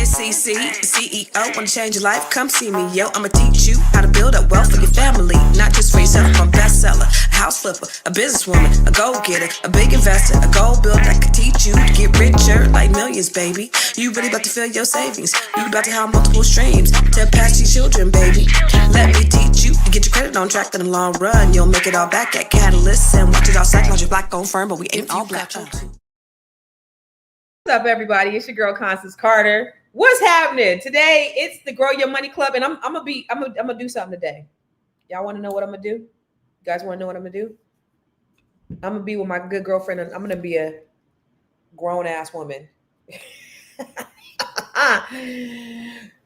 it's CC, the CEO. Wanna change your life? Come see me, yo. I'ma teach you how to build up wealth for your family, not just for yourself. I'm a bestseller, a house flipper, a businesswoman, a go-getter, a big investor, a gold builder that could teach you to get richer like millions, baby. You really about to fill your savings. You about to have multiple streams to pass your children, baby. Let me teach you to get your credit on track in the long run. You'll make it all back at Catalyst and watch it all cycle. Your black-owned firm, but we ain't all black. What's up, everybody? It's your girl Constance Carter. What's happening today? It's the Grow Your Money Club, and I'm gonna do something today. Y'all want to know what I'm gonna do? You guys want to know what I'm gonna do? I'm gonna be with my good girlfriend, and I'm gonna be a grown ass woman.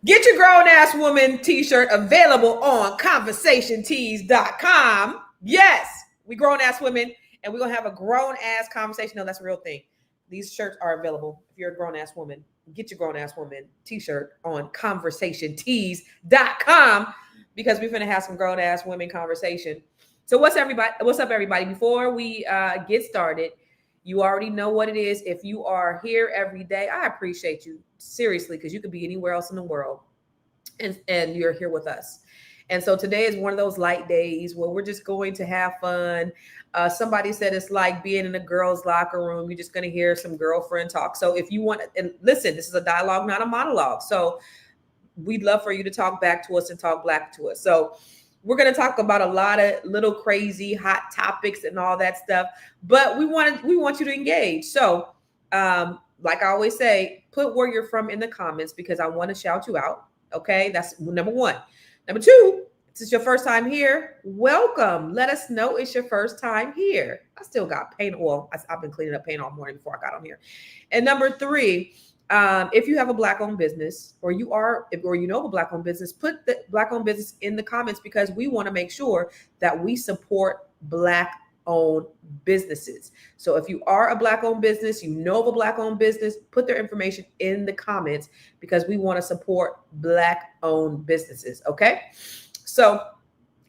Get your grown ass woman t-shirt available on conversationtees.com. Yes, we grown ass women, and we're gonna have a grown ass conversation. No, that's a real thing. These shirts are available. If you're a grown-ass woman, get your grown-ass woman t-shirt on conversationtees.com because we're going to have some grown-ass women conversation. So what's up, everybody? Before we get started, you already know what it is. If you are here every day, I appreciate you, seriously, because you could be anywhere else in the world, and you're here with us. And so today is one of those light days where we're just going to have fun. Somebody said it's like being in a girl's locker room. You're just going to hear some girlfriend talk. So if you want, and listen, this is a dialogue, not a monologue. So we'd love for you to talk back to us and talk back to us. So we're going to talk about a lot of little crazy hot topics and all that stuff, but we want you to engage. So like I always say, put where you're from in the comments because I want to shout you out. Okay, that's number one. Number two, if it's your first time here, welcome. Let us know it's your first time here. I still got paint. Well, I've been cleaning up paint all morning before I got on here. And number three, if you have a Black-owned business or you know of a Black-owned business, put the Black-owned business in the comments because we want to make sure that we support Black-owned businesses. So if you are a Black-owned business, you know of a Black-owned business, put their information in the comments because we want to support Black-owned businesses. Okay. So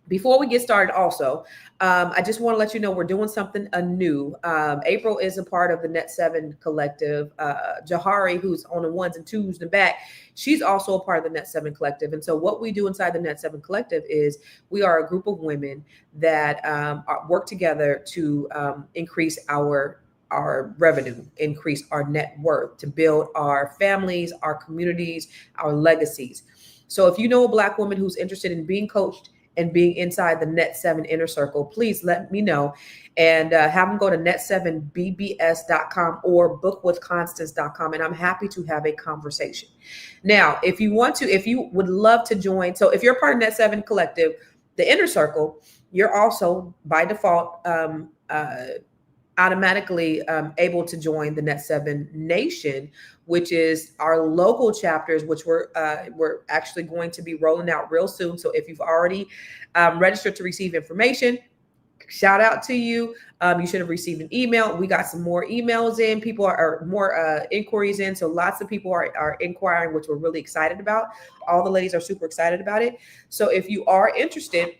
before we get started also, I just want to let you know we're doing something new. April is a part of the Net 7 Collective. Jahari, who's on the ones and twos in the back, she's also a part of the Net 7 Collective. And so what we do inside the Net 7 Collective is we are a group of women that work together to increase our revenue, increase our net worth, to build our families, our communities, our legacies. So if you know a Black woman who's interested in being coached and being inside the Net 7 inner circle, please let me know and have them go to net7bbs.com or bookwithconstance.com. And I'm happy to have a conversation. Now, if you would love to join, so if you're part of Net 7 Collective, the inner circle, you're also by default automatically able to join the Net 7 Nation, which is our local chapters, which we're actually going to be rolling out real soon. So if you've already registered to receive information, shout out to you. You should have received an email. We got some more emails in. People are more inquiries in. So lots of people are inquiring, which we're really excited about. All the ladies are super excited about it. So if you are interested,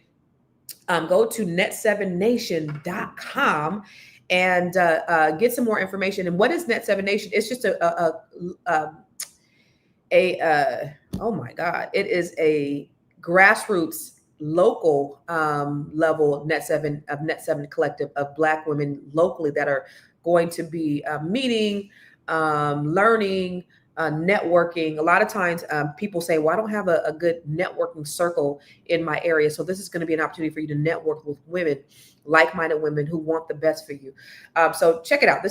go to net7nation.com and get some more information. And what is Net 7 Nation? It's just oh my God, it is a grassroots local level Net 7 Collective of Black women locally that are going to be meeting, learning, networking. A lot of times people say, well, I don't have a good networking circle in my area. So this is going to be an opportunity for you to network with women, like-minded women who want the best for you. So check it out.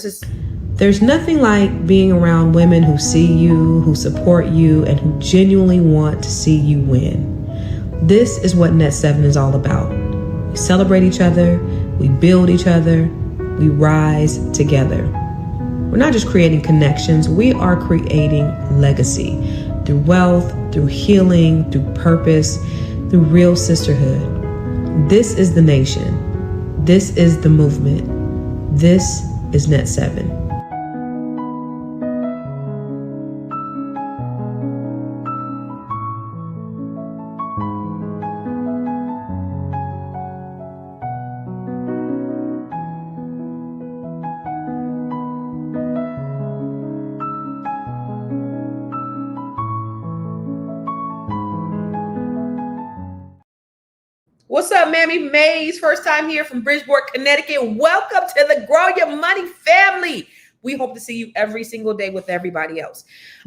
There's nothing like being around women who see you, who support you, and who genuinely want to see you win. This is what Net 7 is all about. We celebrate each other, we build each other, we rise together. We're not just creating connections, we are creating legacy through wealth, through healing, through purpose, through real sisterhood. This is the nation. This is the movement. This is Net 7. What's up, Mammy Mays? First time here from Bridgeport, Connecticut. Welcome to the Grow Your Money family. We hope to see you every single day with everybody else.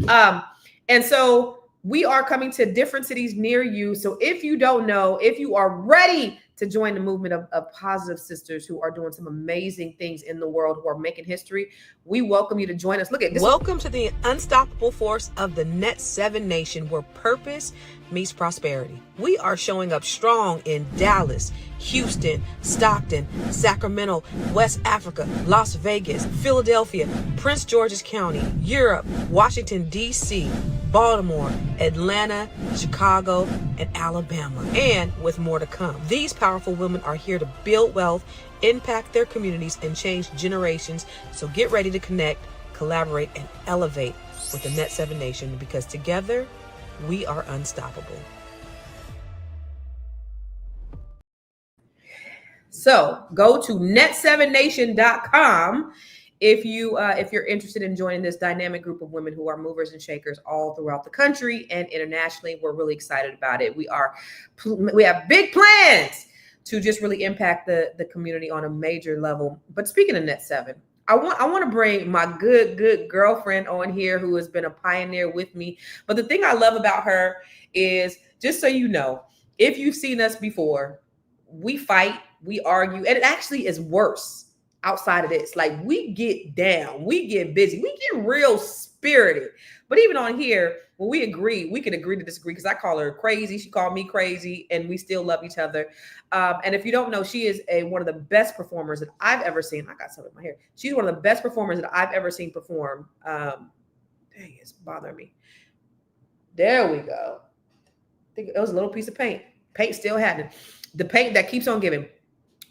And so we are coming to different cities near you. So if you don't know, if you are ready to join the movement of positive sisters who are doing some amazing things in the world, who are making history, we welcome you to join us. Look at this. Welcome to the unstoppable force of the Net 7 Nation, where purpose meets prosperity. We are showing up strong in Dallas, Houston, Stockton, Sacramento, West Africa, Las Vegas, Philadelphia, Prince George's County, Europe, Washington, D.C., Baltimore, Atlanta, Chicago, and Alabama, and with more to come. These powerful women are here to build wealth, impact their communities, and change generations. So get ready to connect, collaborate, and elevate with the Net 7 Nation, because together we are unstoppable. So go to net7nation.com if you're interested in joining this dynamic group of women who are movers and shakers all throughout the country and internationally. We're really excited about it. We have big plans to just really impact the community on a major level. But speaking of Net 7, I want to bring my good girlfriend on here who has been a pioneer with me. But the thing I love about her is, just so you know, if you've seen us before, we fight, we argue, and it actually is worse outside of this. Like, we get down, we get busy, we get real spirited. But even on here, when we agree, we can agree to disagree, because I call her crazy, she called me crazy, and we still love each other. And if you don't know, she is one of the best performers that I've ever seen. I got some in my hair. She's one of the best performers that I've ever seen perform. Dang, it's bothering me. There we go. I think it was a little piece of paint. Paint still happening. The paint that keeps on giving.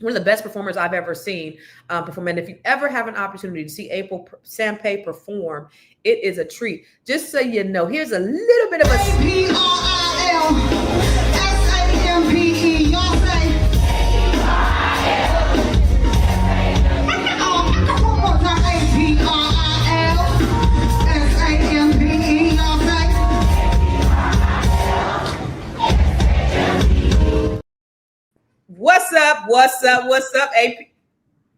One of the best performers I've ever seen perform. And if you ever have an opportunity to see April Sampé perform, it is a treat. Just so you know, here's a little bit of a Aprilsampe. Y'all say one more time. Aprilsampe. Y'all say. What's up, April?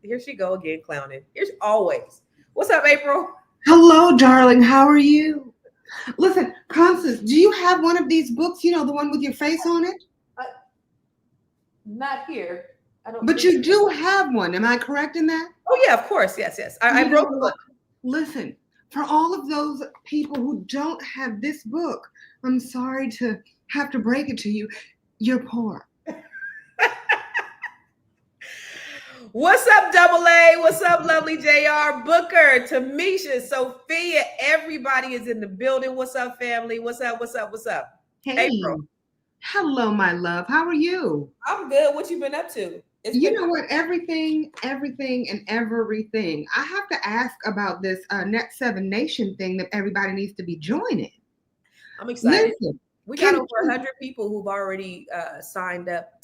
Here she go again, clowning. Here's always. What's up, April? Hello, darling. How are you? Listen, Constance, do you have one of these books? You know, the one with your face on it? Not here. I don't. But you do have one. Am I correct in that? Oh yeah, of course. Yes. I wrote the book. Listen, for all of those people who don't have this book, I'm sorry to have to break it to you. You're poor. What's up, Double A? What's up, lovely JR? Booker, Tamisha, Sophia, everybody is in the building. What's up, family? What's up? Hey, April. Hello, my love. How are you? I'm good. What you been up to? You know what? Everything, and everything. I have to ask about this Net 7 Nation thing that everybody needs to be joining. I'm excited. Listen, we got over 100 people who've already signed up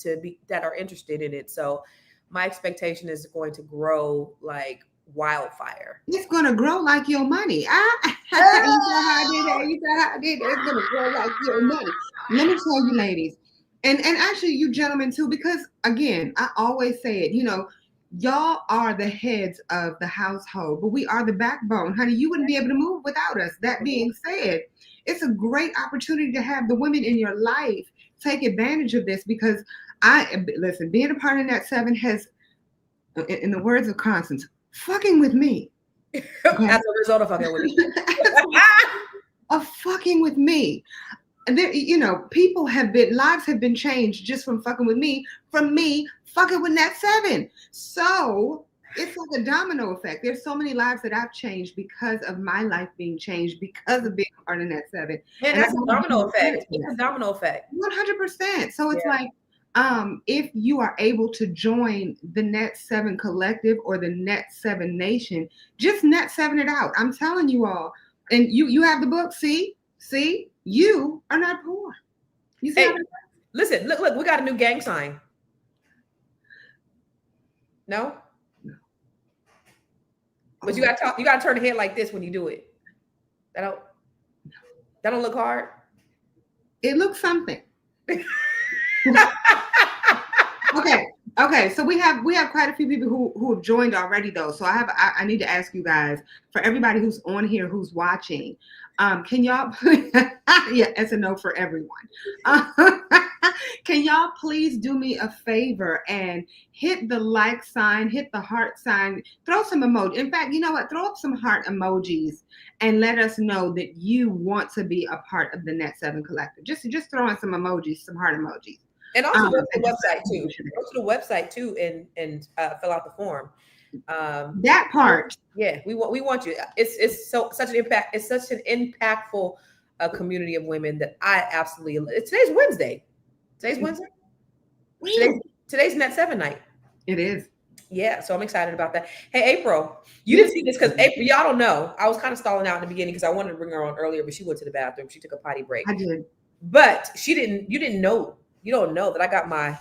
that are interested in it. So my expectation is going to grow like wildfire. It's going to grow like your money. You said how I did that. It's going to grow like your money. Let me tell you, ladies, and actually you gentlemen too, because again, I always say it, you know, y'all are the heads of the household, but we are the backbone. Honey, you wouldn't be able to move without us. That being said, it's a great opportunity to have the women in your life take advantage of this, because listen, being a part of Net 7 has, in the words of Constance, fucking with me. Okay? As a result of fucking with me. Of fucking with me. And there, you know, lives have been changed just from fucking with me, from me fucking with Net 7. So it's like a domino effect. There's so many lives that I've changed because of my life being changed because of being part of Net 7. And that's a domino effect. It's a domino effect. 100%. So it's like, if you are able to join the Net 7 Collective or the Net 7 Nation, just Net 7 it out. I'm telling you all. And you have the book. See, you are not poor. You see? Hey, listen, look, we got a new gang sign. No? But you gotta turn the head like this when you do it. That don't look hard. It looks something. Okay. So we have quite a few people who have joined already though. So I need to ask you guys, for everybody who's on here who's watching, can y'all yeah, it's a no for everyone. Can y'all please do me a favor and hit the like sign, hit the heart sign, throw some emoji. In fact, you know what? Throw up some heart emojis and let us know that you want to be a part of the Net 7 Collective. Just throw in some emojis, some heart emojis. And also go to the website too. Go to the website too and fill out the form. That part. Yeah, we want you. It's such an impact. It's such an impactful community of women that I absolutely. Today's Wednesday. Today's Wednesday. Today's Net 7 night. It is. Yeah, so I'm excited about that. Hey, April, you didn't see this because April, y'all don't know. I was kind of stalling out in the beginning because I wanted to bring her on earlier, but she went to the bathroom. She took a potty break. I did. But she didn't. You didn't know. You don't know that I got my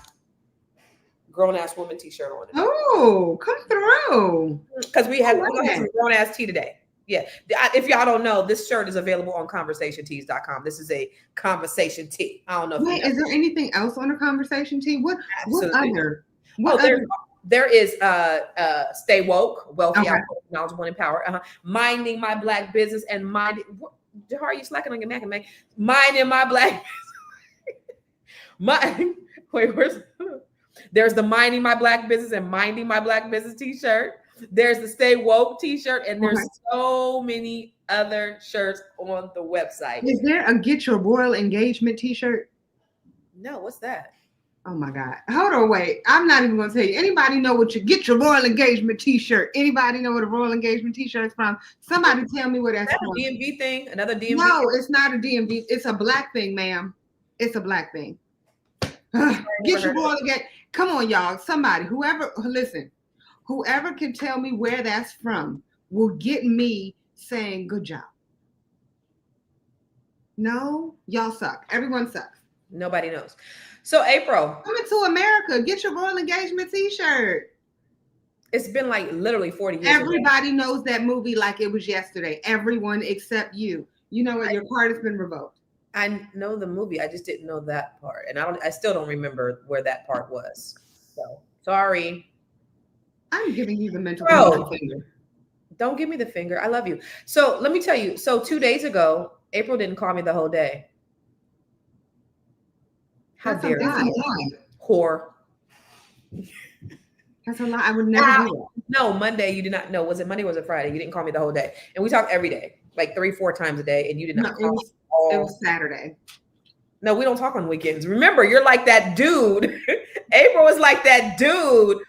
grown ass woman t-shirt on. Oh, come through. Because we have some grown ass tea today. Yeah. If y'all don't know, this shirt is available on conversationtees.com. This is a conversation tee. I don't know. Wait, is there anything else on the conversation tee? What other? There is Stay Woke, Wealthy, Knowledgeable, and Empower. Minding My Black Business and Minding. How are you slacking on your neck, man? Minding My Black Business. There's the Minding My Black Business and Minding My Black Business t-shirt. There's the Stay Woke t-shirt, and there's so many other shirts on the website. Is there a Get Your Royal Engagement t-shirt? No, what's that? Oh my God. Hold on, wait. I'm not even gonna tell you. Anybody know what you Get Your Royal Engagement t-shirt? Anybody know what a Royal Engagement t-shirt is from? Somebody tell me where that's from. A DMV thing? Another DMV? No, it's not a DMV. It's a black thing, ma'am. It's a black thing. Get your royal engagement. Come on, y'all. Somebody, whoever can tell me where that's from will get me saying good job. No, y'all suck. Everyone sucks. Nobody knows. So April, Coming to America, get your royal engagement t-shirt. It's been like literally 40 years. Everybody knows that movie like it was yesterday. Everyone except you. You know what? Your card has been revoked. I know the movie. I just didn't know that part, and I still don't remember where that part was. So sorry. I'm giving you the mental finger. Don't give me the finger. I love you. So let me tell you. So 2 days ago, April didn't call me the whole day. How dare you? Whore. That's a lie. I would never do that. No, Monday you did not know. Was it Monday or was it Friday? You didn't call me the whole day. And we talk every day, like 3-4 times a day, and you did not call me. It was Saturday. No, we don't talk on weekends. Remember, you're like that dude. April is like that dude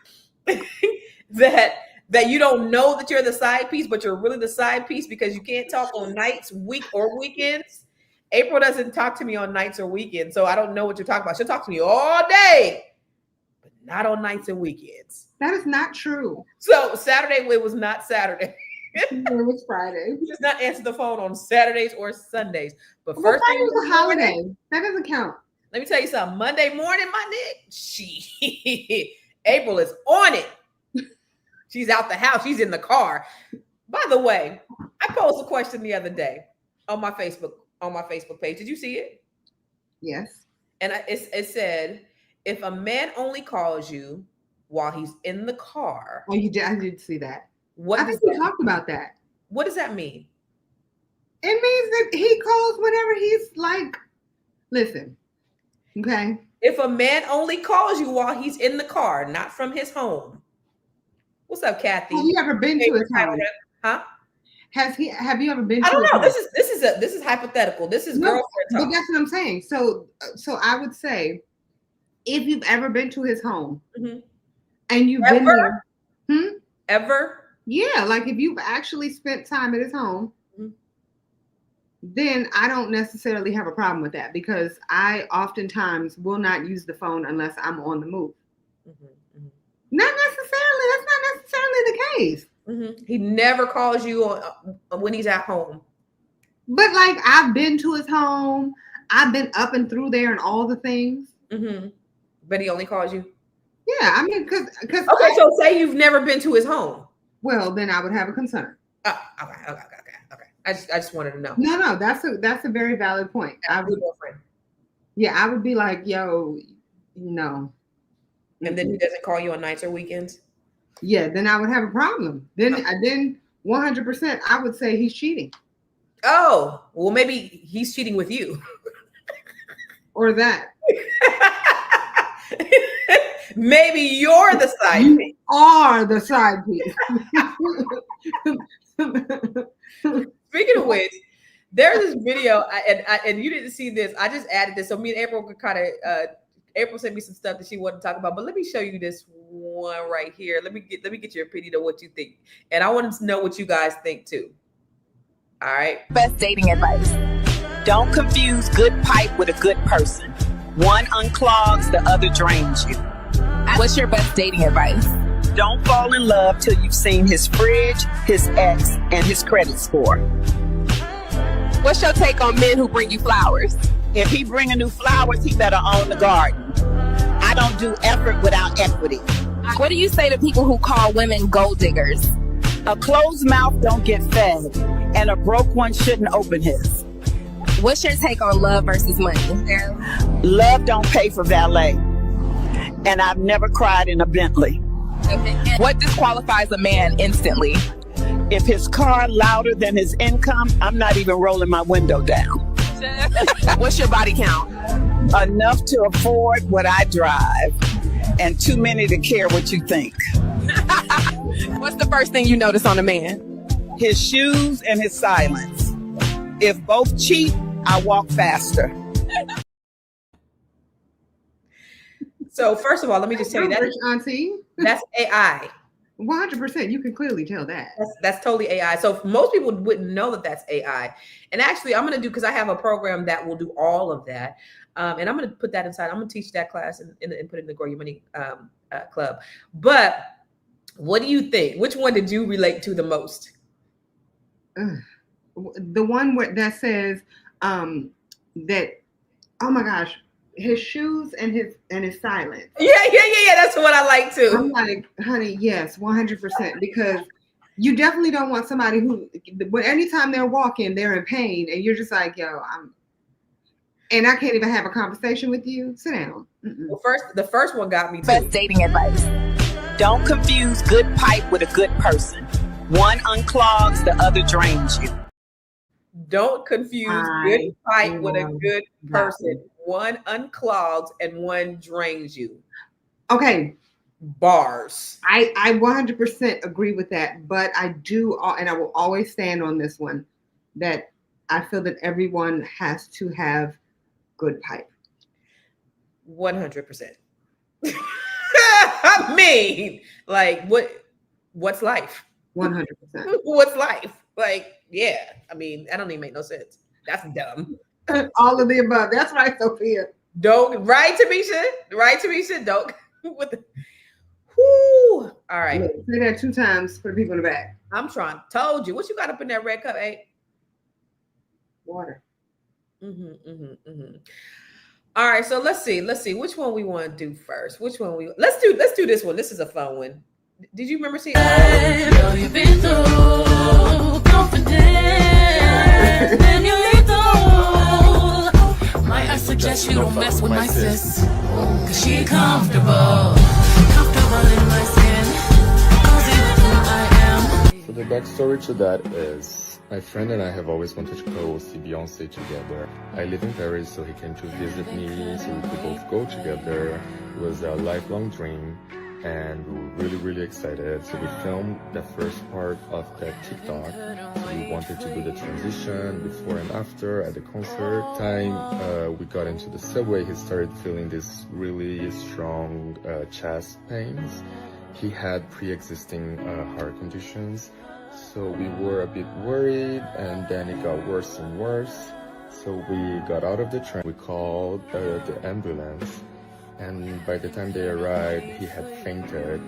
that you don't know that you're the side piece, but you're really the side piece because you can't talk on nights, or weekends. April doesn't talk to me on nights or weekends, so I don't know what you're talking about. She'll talk to me all day, but not on nights and weekends. That is not true. So Saturday, it was not Saturday. It was Friday. She does not answer the phone on Saturdays or Sundays. But Well, first thing was a holiday. That doesn't count. Let me tell you something. Monday morning, my nigga, April is on it. She's out the house. She's in the car. By the way, I posed a question the other day on my Facebook page. Did you see it? Yes. And it said, if a man only calls you while he's in the car. Oh, you did. I did see that. I think we talked about that. What does that mean? It means that he calls whenever he's like, listen, okay? If a man only calls you while he's in the car, not from his home. What's up, Kathy? Have you ever been to his home? Huh? Have you ever been to I don't his know. home? This is hypothetical. This is girlfriend talk. But that's what I'm saying. So I would say, if you've ever been to his home and you've been there. Ever? Yeah, like if you've actually spent time at his home, then I don't necessarily have a problem with that because I oftentimes will not use the phone unless I'm on the move. Not necessarily. That's not necessarily the case. He never calls you when he's at home. But like I've been to his home. I've been up and through there and all the things. But he only calls you? Yeah, I mean, because okay, so say you've never been to his home. Well, then I would have a concern. Okay. I just wanted to know. No, that's a very valid point. I would be like, yo, no. And then he doesn't call you on nights or weekends? Yeah, then I would have a problem. Then 100% I would say he's cheating. Oh, well, maybe he's cheating with you. Or that. Maybe you're the side You piece. are the side piece. Speaking of which, there's this video, and you didn't see this. I just added this so me and April could kind of. April sent me some stuff that she wanted to talk about, but let me show you this one right here. Let me get your opinion on what you think, and I want to know what you guys think too. All right. Best dating advice: don't confuse good pipe with a good person. One unclogs, the other drains you. What's your best dating advice? Don't fall in love till you've seen his fridge, his ex, and his credit score. What's your take on men who bring you flowers? If he bringing new flowers, he better own the garden. I don't do effort without equity. What do you say to people who call women gold diggers? A closed mouth don't get fed, and a broke one shouldn't open his. What's your take on love versus money? Love don't pay for valet, and I've never cried in a Bentley. What disqualifies a man instantly? If his car louder than his income, I'm not even rolling my window down. What's your body count? Enough to afford what I drive, and too many to care what you think. What's the first thing you notice on a man? His shoes and his silence. If both cheap, I walk faster. So first of all, let me just tell you that Auntie. that's AI. 100%. You can clearly tell that. That's totally AI. So most people wouldn't know that that's AI. And actually, I'm going to do, because I have a program that will do all of that. And I'm going to put that inside. I'm going to teach that class and put it in the Grow Your Money Club. But what do you think? Which one did you relate to the most? The one that says that, oh my gosh, his shoes and his silence. Yeah. That's the one I like too. I'm like, honey, yes, 100%. Because you definitely don't want somebody who, anytime they're walking, they're in pain, and you're just like, yo, and I can't even have a conversation with you. Sit down. Well, the first one got me too. Best dating advice: don't confuse good pipe with a good person. One unclogs, the other drains you. Don't confuse good pipe with a good person. One unclogs and one drains you. Okay. Bars. I 100% agree with that, but I do, and I will always stand on this one, that I feel that everyone has to have good pipe. 100%. I mean, like, what's life? 100%. What's life? Like, yeah. I mean, that don't even make no sense. That's dumb. All of the above. That's right, Sophia. Right, Tamisha. Don't. Whoo. All right. Look, say that 2 times for the people in the back. I'm trying. Told you. What you got up in that red cup, eh? Water. All right. So let's see. Which one we want to do first. Let's do this one. This is a fun one. Did you remember seeing? You've been through confidence, and you might I suggest you don't mess with my sis, cause she comfortable in my skin, cause it's who I am. So the backstory to that is, my friend and I have always wanted to go see Beyonce together. I live in Paris, so he came to visit me, so we could both go together. It was a lifelong dream, and we were really, really excited. So we filmed the first part of that TikTok. So we wanted to do the transition before and after at the concert time. We got into the subway. He started feeling this really strong chest pains. He had pre-existing heart conditions. So we were a bit worried, and then it got worse and worse. So we got out of the train. We called the ambulance. And by the time they arrived, he had fainted,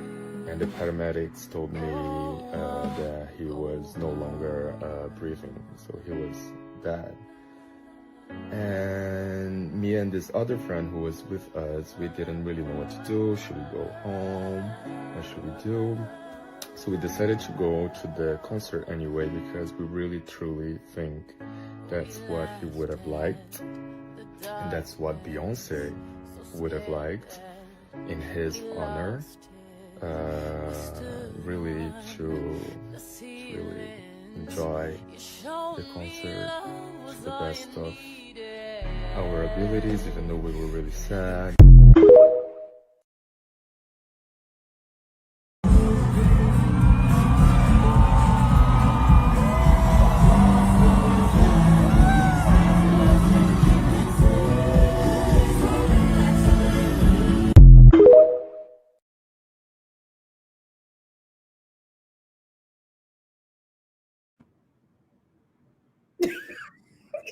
and the paramedics told me that he was no longer breathing, so he was bad. And me and this other friend who was with us, we didn't really know what to do. Should we go home? What should we do? So we decided to go to the concert anyway, because we really truly think that's what he would have liked, and that's what Beyonce would have liked. in his honor, really to really enjoy the concert to the best of our abilities, even though we were really sad.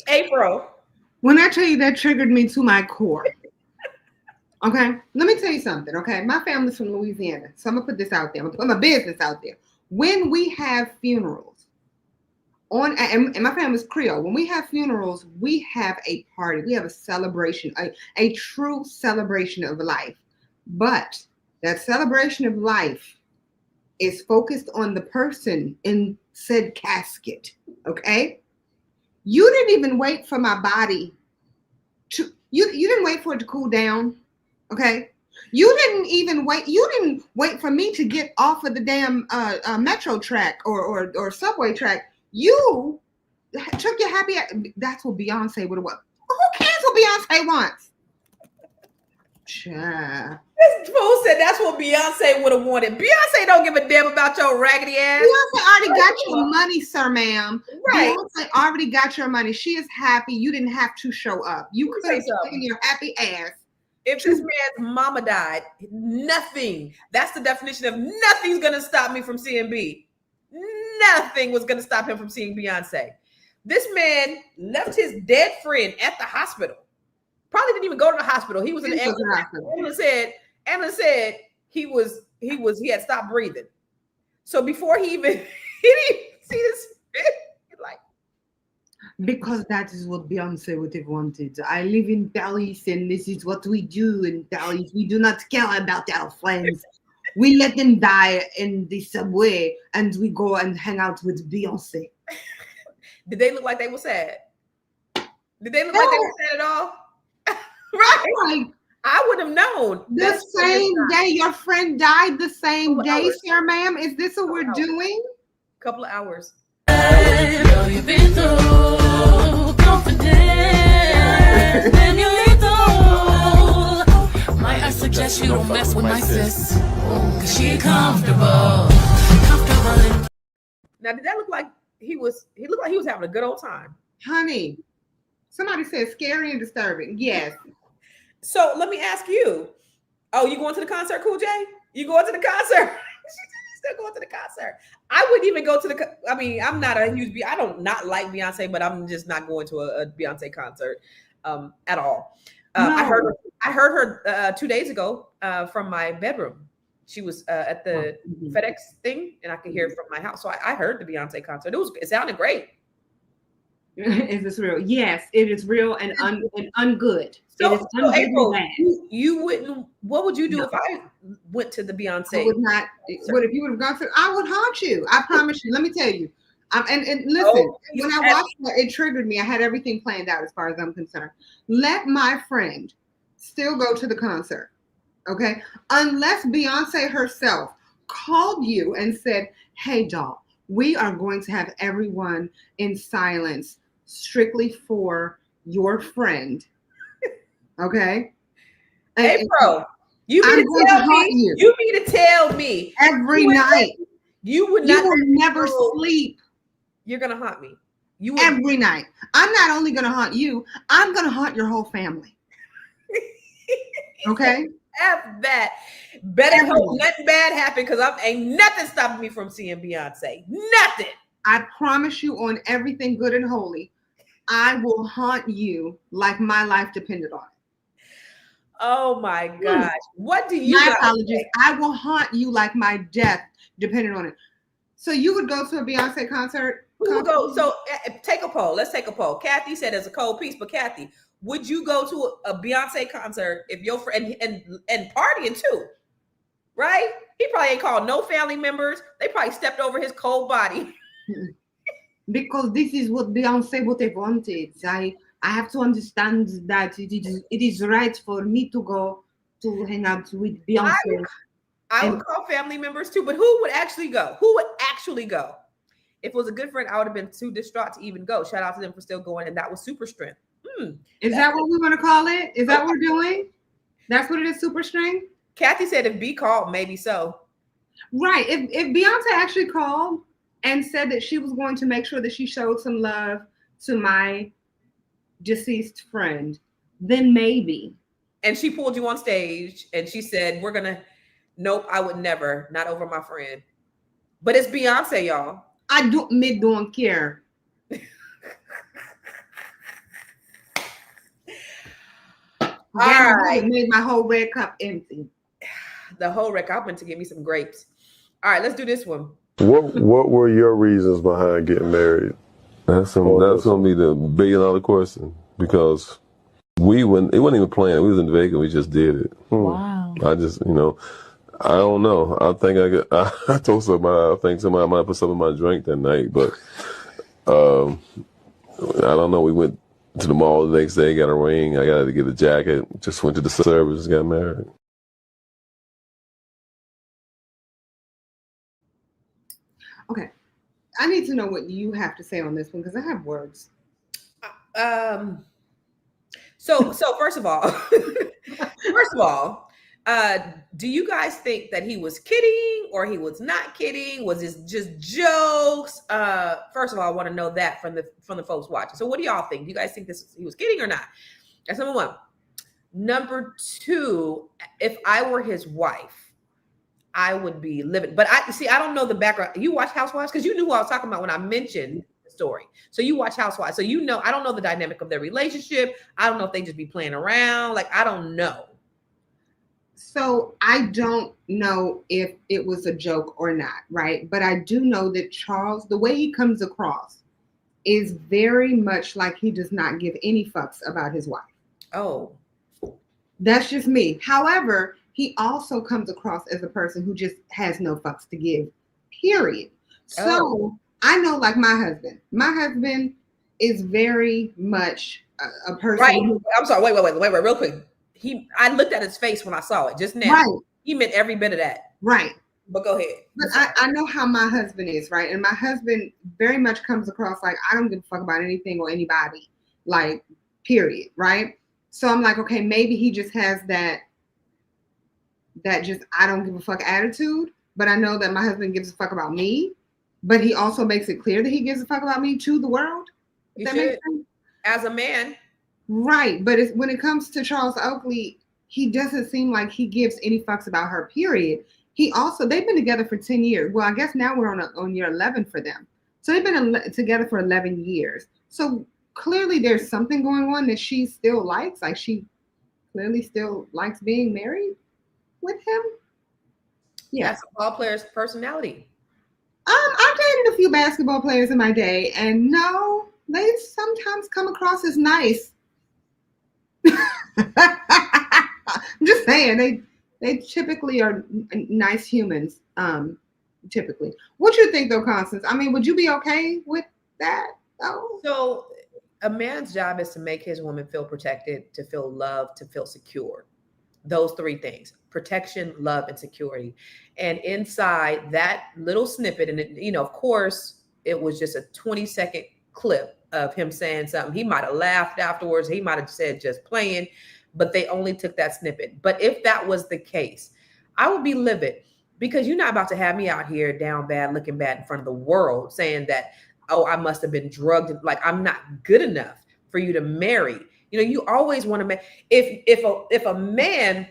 April. When I tell you that triggered me to my core. Okay, let me tell you something. Okay, my family's from Louisiana, so I'm gonna put this out there. I'm gonna put my business out there. When we have funerals, and my family's Creole. When we have funerals, we have a party. We have a celebration, a true celebration of life. But that celebration of life is focused on the person in said casket. Okay, you didn't even wait for my body to. You didn't wait for it to cool down. Okay, you didn't even wait. You didn't wait for me to get off of the damn metro track or subway track. You took your happy. That's what Beyonce would have wanted. Who cares what Beyonce wants? Child. This fool said that's what Beyonce would have wanted. Beyonce don't give a damn about your raggedy ass. Beyonce already got your money, sir, ma'am. Right. Beyonce already got your money. She is happy. You didn't have to show up. You could have taken your happy ass. If this man's mama died, nothing. That's the definition of nothing's gonna stop me from seeing B. Nothing was gonna stop him from seeing Beyonce. This man left his dead friend at the hospital. Probably didn't even go to the hospital. He was in the ambulance. Ambulance said he had stopped breathing. So before he even he didn't see this, like, because that is what Beyonce would have wanted. I live in Paris and this is what we do in Paris. We do not care about our friends. We let them die in the subway and we go and hang out with Beyonce. Did they look like they were sad? Did they look like they were sad at all? Right. Like, I would have known. The same day your friend died, the same day, sir, ma'am. Is this what we're doing? Couple of hours. Girl, you've been so confident. Then you lethal. Might I suggest you don't mess with my sis? Cause she comfortable. Now, did that look like he looked like he was having a good old time? Honey, somebody said scary and disturbing. Yes. So let me ask you. Oh, you going to the concert, Cool J? You going to the concert? She's still going to the concert. I wouldn't even go to I'm not a huge I don't not like Beyonce, but I'm just not going to a Beyonce concert at all. No. I heard her 2 days ago from my bedroom. She was at the FedEx thing, and I could hear it from my house. So I heard the Beyonce concert. It sounded great. Is this real? Yes, it is real and ungood. So April, you wouldn't. What would you do if I went to the Beyonce? I would not. What if you would have gone to? I would haunt you. I promise you. Let me tell you. And listen, when I watched her, it triggered me. I had everything planned out as far as I'm concerned. Let my friend still go to the concert, okay? Unless Beyonce herself called you and said, "Hey, doll, we are going to have everyone in silence, strictly for your friend." Okay. April, you mean to tell me every night you would never sleep. You're gonna haunt me. Every night. I'm not only gonna haunt you, I'm gonna haunt your whole family. Okay. F that. Better hope nothing bad happen, because ain't nothing stopping me from seeing Beyonce. Nothing. I promise you on everything good and holy, I will haunt you like my life depended on it. Oh my gosh. What do you My apologies. I will haunt you like my death depended on it. So you would go to a Beyonce concert? Who would go? So take a poll. Let's take a poll. Kathy said it's a cold piece, but Kathy, would you go to a Beyonce concert if your friend and partying too? Right? He probably ain't called no family members. They probably stepped over his cold body. Because this is what Beyonce would have wanted. I have to understand that it is right for me to go to hang out with Beyonce. I would call family members too, but who would actually go? Who would actually go? If it was a good friend, I would have been too distraught to even go. Shout out to them for still going, and that was super strength. Is that what we want to call it? Is that what we're doing? That's what it is, super strength? Kathy said if B called, maybe so. Right. If Beyonce actually called and said that she was going to make sure that she showed some love to my deceased friend, then maybe. And she pulled you on stage and she said, nope, I would never, not over my friend. But it's Beyonce, y'all. I don't care. All right. Made my whole red cup empty. The whole red cup went to get me some grapes. All right, let's do this one. What were your reasons behind getting married? That's gonna be the $1 billion question, because it wasn't even planned. We was in Vegas. We just did it. Wow. I just, I don't know. I think I told somebody, I think somebody might put something in my drink that night, but I don't know. We went to the mall the next day, got a ring. I got to get a jacket. Just went to the service, got married. Okay. I need to know what you have to say on this one because I have words. So first of all, do you guys think that he was kidding or he was not kidding? Was this just jokes? First of all, I want to know that from the folks watching. So what do y'all think? Do you guys think he was kidding or not? That's number one. Number two, if I were his wife, I would be living. But I don't know the background. You watch Housewives? Because you knew who I was talking about when I mentioned the story. So you watch Housewives. So I don't know the dynamic of their relationship. I don't know if they just be playing around. Like, I don't know. So I don't know if it was a joke or not, right? But I do know that Charles, the way he comes across is very much like he does not give any fucks about his wife. Oh. That's just me. However, he also comes across as a person who just has no fucks to give, period. So I know, like my husband is very much a person. Right. I'm sorry. Wait, real quick. I looked at his face when I saw it just now. Right. He meant every bit of that. Right. But go ahead. But I know how my husband is, right? And my husband very much comes across like, I don't give a fuck about anything or anybody, like, period, right? So I'm like, okay, maybe he just has that just I don't give a fuck attitude. But I know that my husband gives a fuck about me. But he also makes it clear that he gives a fuck about me to the world. You should, as a man. Right. But when it comes to Charles Oakley, he doesn't seem like he gives any fucks about her, period. They've been together for 10 years. Well, I guess now we're on year 11 for them. So they've been together for 11 years. So clearly there's something going on that she still likes. Like, she clearly still likes being married with him. Yeah. That's a ball player's personality. I've dated a few basketball players in my day, and no, they sometimes come across as nice. I'm just saying, they typically are nice humans. Typically, what you think though, Constance? I mean, would you be okay with that though? So, a man's job is to make his woman feel protected, to feel loved, to feel secure. Those three things: protection, love, and security. And inside that little snippet, and of course, it was just a 20-second clip of him saying something. He might have laughed afterwards. He might have said just playing, but they only took that snippet. But if that was the case, I would be livid, because you're not about to have me out here down bad, looking bad in front of the world, saying that, oh, I must have been drugged. Like, I'm not good enough for you to marry. You always want to make, if a man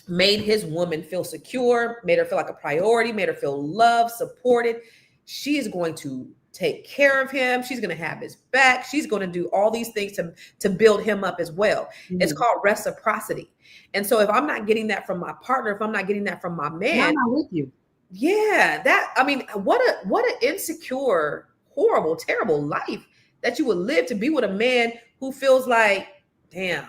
made his woman feel secure, made her feel like a priority, made her feel loved, supported, she's going to take care of him. She's going to have his back. She's going to do all these things to build him up as well. Mm-hmm. It's called reciprocity. And so if I'm not getting that from my partner, if I'm not getting that from my man, I'm not with you. Yeah, what an insecure, horrible, terrible life that you would live to be with a man who feels like, damn,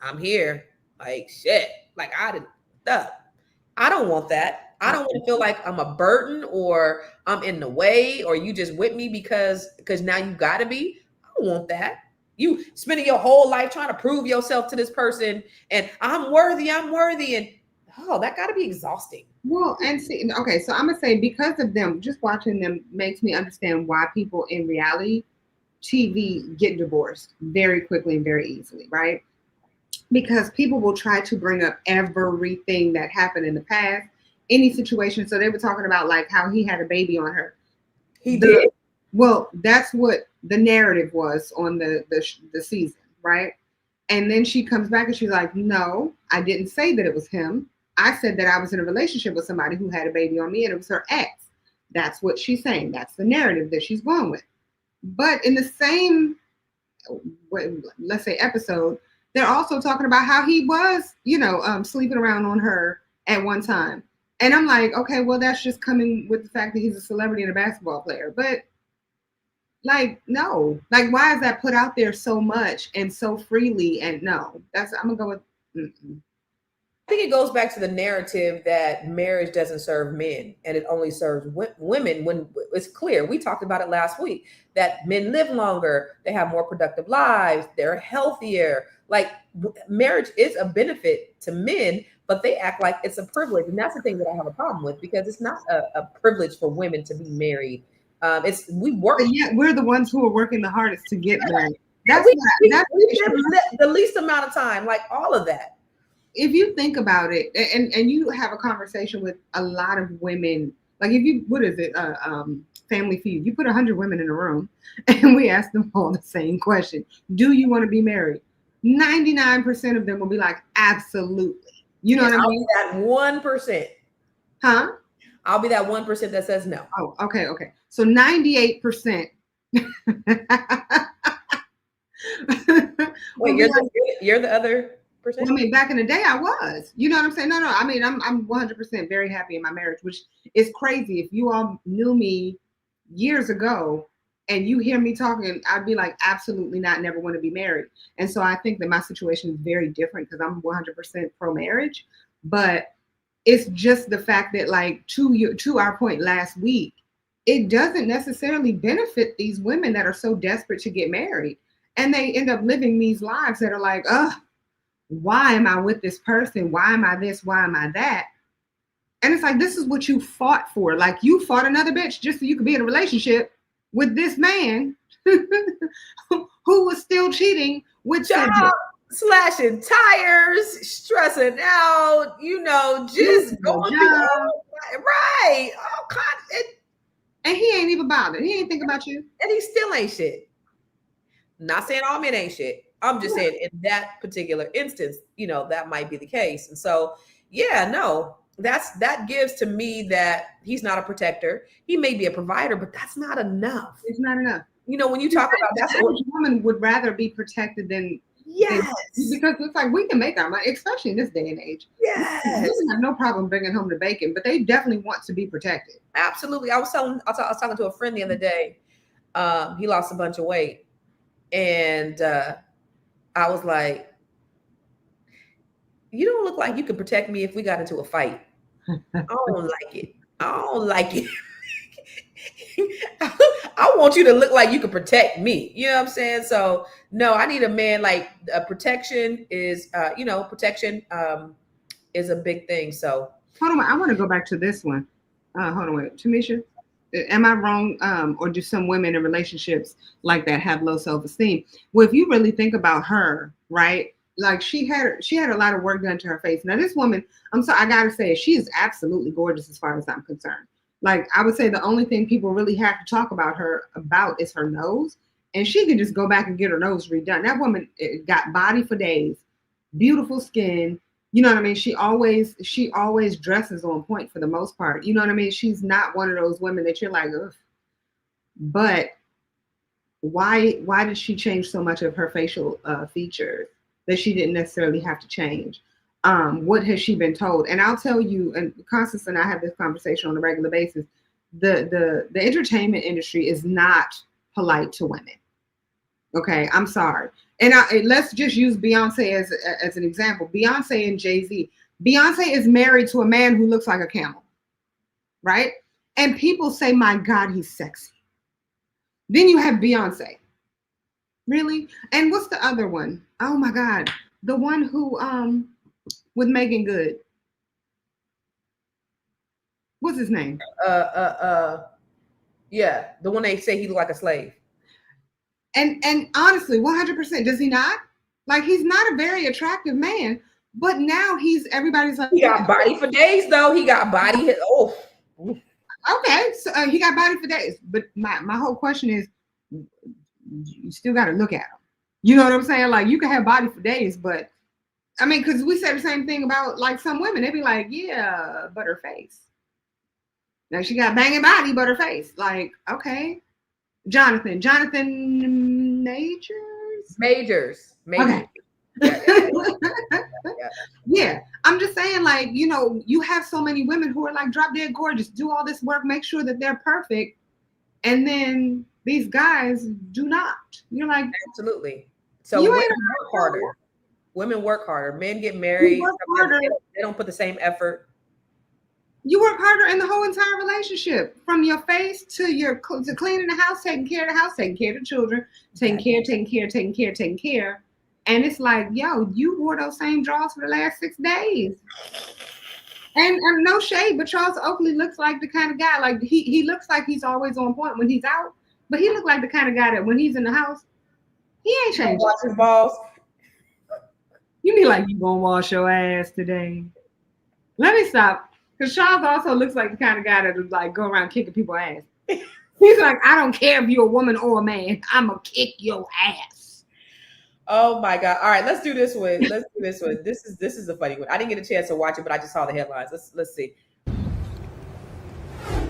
I'm here. Like, shit. Like, I don't want that. I don't want to feel like I'm a burden or I'm in the way or you just with me because now you got to be. I don't want that. You spending your whole life trying to prove yourself to this person, and I'm worthy, and oh, that got to be exhausting. Well, and see, okay, so I'm gonna say because of them, just watching them makes me understand why people in reality TV get divorced very quickly and very easily, right? Because people will try to bring up everything that happened in the past, any situation. So they were talking about like how he had a baby on her. He did. Well, that's what the narrative was on the season, right? And then she comes back and she's like, no, I didn't say that it was him. I said that I was in a relationship with somebody who had a baby on me and it was her ex. That's what she's saying. That's the narrative that she's going with. But in the same, let's say, episode, they're also talking about how he was, sleeping around on her at one time. And I'm like, okay, well, that's just coming with the fact that he's a celebrity and a basketball player. But like, no, like, why is that put out there so much and so freely? And no, I'm gonna go with. Mm-mm. I think it goes back to the narrative that marriage doesn't serve men and it only serves women. When it's clear, we talked about it last week, that men live longer, they have more productive lives, they're healthier. Like, marriage is a benefit to men, but they act like it's a privilege. And that's the thing that I have a problem with, because it's not a privilege for women to be married. We work. But yet we're the ones who are working the hardest to get married. That's the least amount of time, like all of that. If you think about it, and you have a conversation with a lot of women, like if you, what is it, Family Feud, you put 100 women in a room and we ask them all the same question: do you want to be married? 99% of them will be like, absolutely. You know what I mean? That 1%. Huh? I'll be that 1% that says no. Oh, okay. So 98%. Wait, you're the other percent? I mean, back in the day, I was. You know what I'm saying? No. I mean, I'm 100% very happy in my marriage, which is crazy. If you all knew me years ago and you hear me talking, I'd be like, absolutely not, never want to be married. And so I think that my situation is very different because I'm 100% pro-marriage. But it's just the fact that, like, to our point last week, it doesn't necessarily benefit these women that are so desperate to get married. And they end up living these lives that are like, why am I with this person? Why am I this? Why am I that? And it's like, this is what you fought for. Like, you fought another bitch just so you could be in a relationship with this man who was still cheating with job, slashing tires, stressing out, just going through right. And he ain't even bothered. He ain't think about you. And he still ain't shit. Not saying all men ain't shit. I'm just saying in that particular instance, that might be the case. And so, that gives to me that he's not a protector. He may be a provider, but that's not enough. It's not enough. When you talk about that's what woman would rather be protected than because it's like we can make our money, especially in this day and age. Yes, women have no problem bringing home the bacon, but they definitely want to be protected. Absolutely. I was talking to a friend the other day. He lost a bunch of weight, and I was like, you don't look like you could protect me if we got into a fight. I don't like it. I want you to look like you can protect me. You know what I'm saying? So no, I need a man like protection is, protection is a big thing. So hold on, I want to go back to this one. Hold on, wait, Tamisha, am I wrong? Or do some women in relationships like that have low self-esteem? Well, if you really think about her, right? Like she had a lot of work done to her face. Now this woman, I gotta say, she is absolutely gorgeous as far as I'm concerned. Like, I would say the only thing people really have to talk about her about is her nose. And she can just go back and get her nose redone. That woman got body for days, beautiful skin. You know what I mean? She always dresses on point for the most part. You know what I mean? She's not one of those women that you're like, ugh. But why did she change so much of her facial features that she didn't necessarily have to change? What has she been told? And I'll tell you, and Constance and I have this conversation on a regular basis, the entertainment industry is not polite to women. Okay, I'm sorry. And let's just use Beyonce as an example. Beyonce and Jay-Z. Beyonce is married to a man who looks like a camel, right? And people say, my God, he's sexy. Then you have Beyonce. Really? And what's the other one? Oh my God. The one who with Megan Good. What's his name? Yeah, the one they say he looked like a slave. And honestly, 100%, does he not? Like, he's not a very attractive man, but now everybody's like, he got body for days though. He got body. Oh, okay, so he got body for days. But my whole question is, you still got to look at him. You know what I'm saying? Like, you can have body for days, but I mean, because we say the same thing about like some women. They be like, yeah, but her face. Now she got banging body, but her face. Like, okay, Jonathan Majors. Okay. Yeah, I'm just saying, like, you know, you have so many women who are like drop dead gorgeous, do all this work, make sure that they're perfect, and then these guys do not. You're like, absolutely. So women work harder. Women work harder. Men get married. They don't put the same effort. You work harder in the whole entire relationship, from your face to cleaning the house, taking care of the house, taking care of the children, taking care. And it's like, yo, you wore those same drawers for the last 6 days. And no shade, but Charles Oakley looks like the kind of guy, like he looks like he's always on point when he's out, but he looks like the kind of guy that when he's in the house, he ain't changed. Wash his balls. You be like, you gonna wash your ass today? Let me stop. Because Charles also looks like the kind of guy that would like go around kicking people's ass. He's like, I don't care if you're a woman or a man. I'm going to kick your ass. Oh my God. All right, let's do this one. This is a funny one. I didn't get a chance to watch it, but I just saw the headlines. Let's see.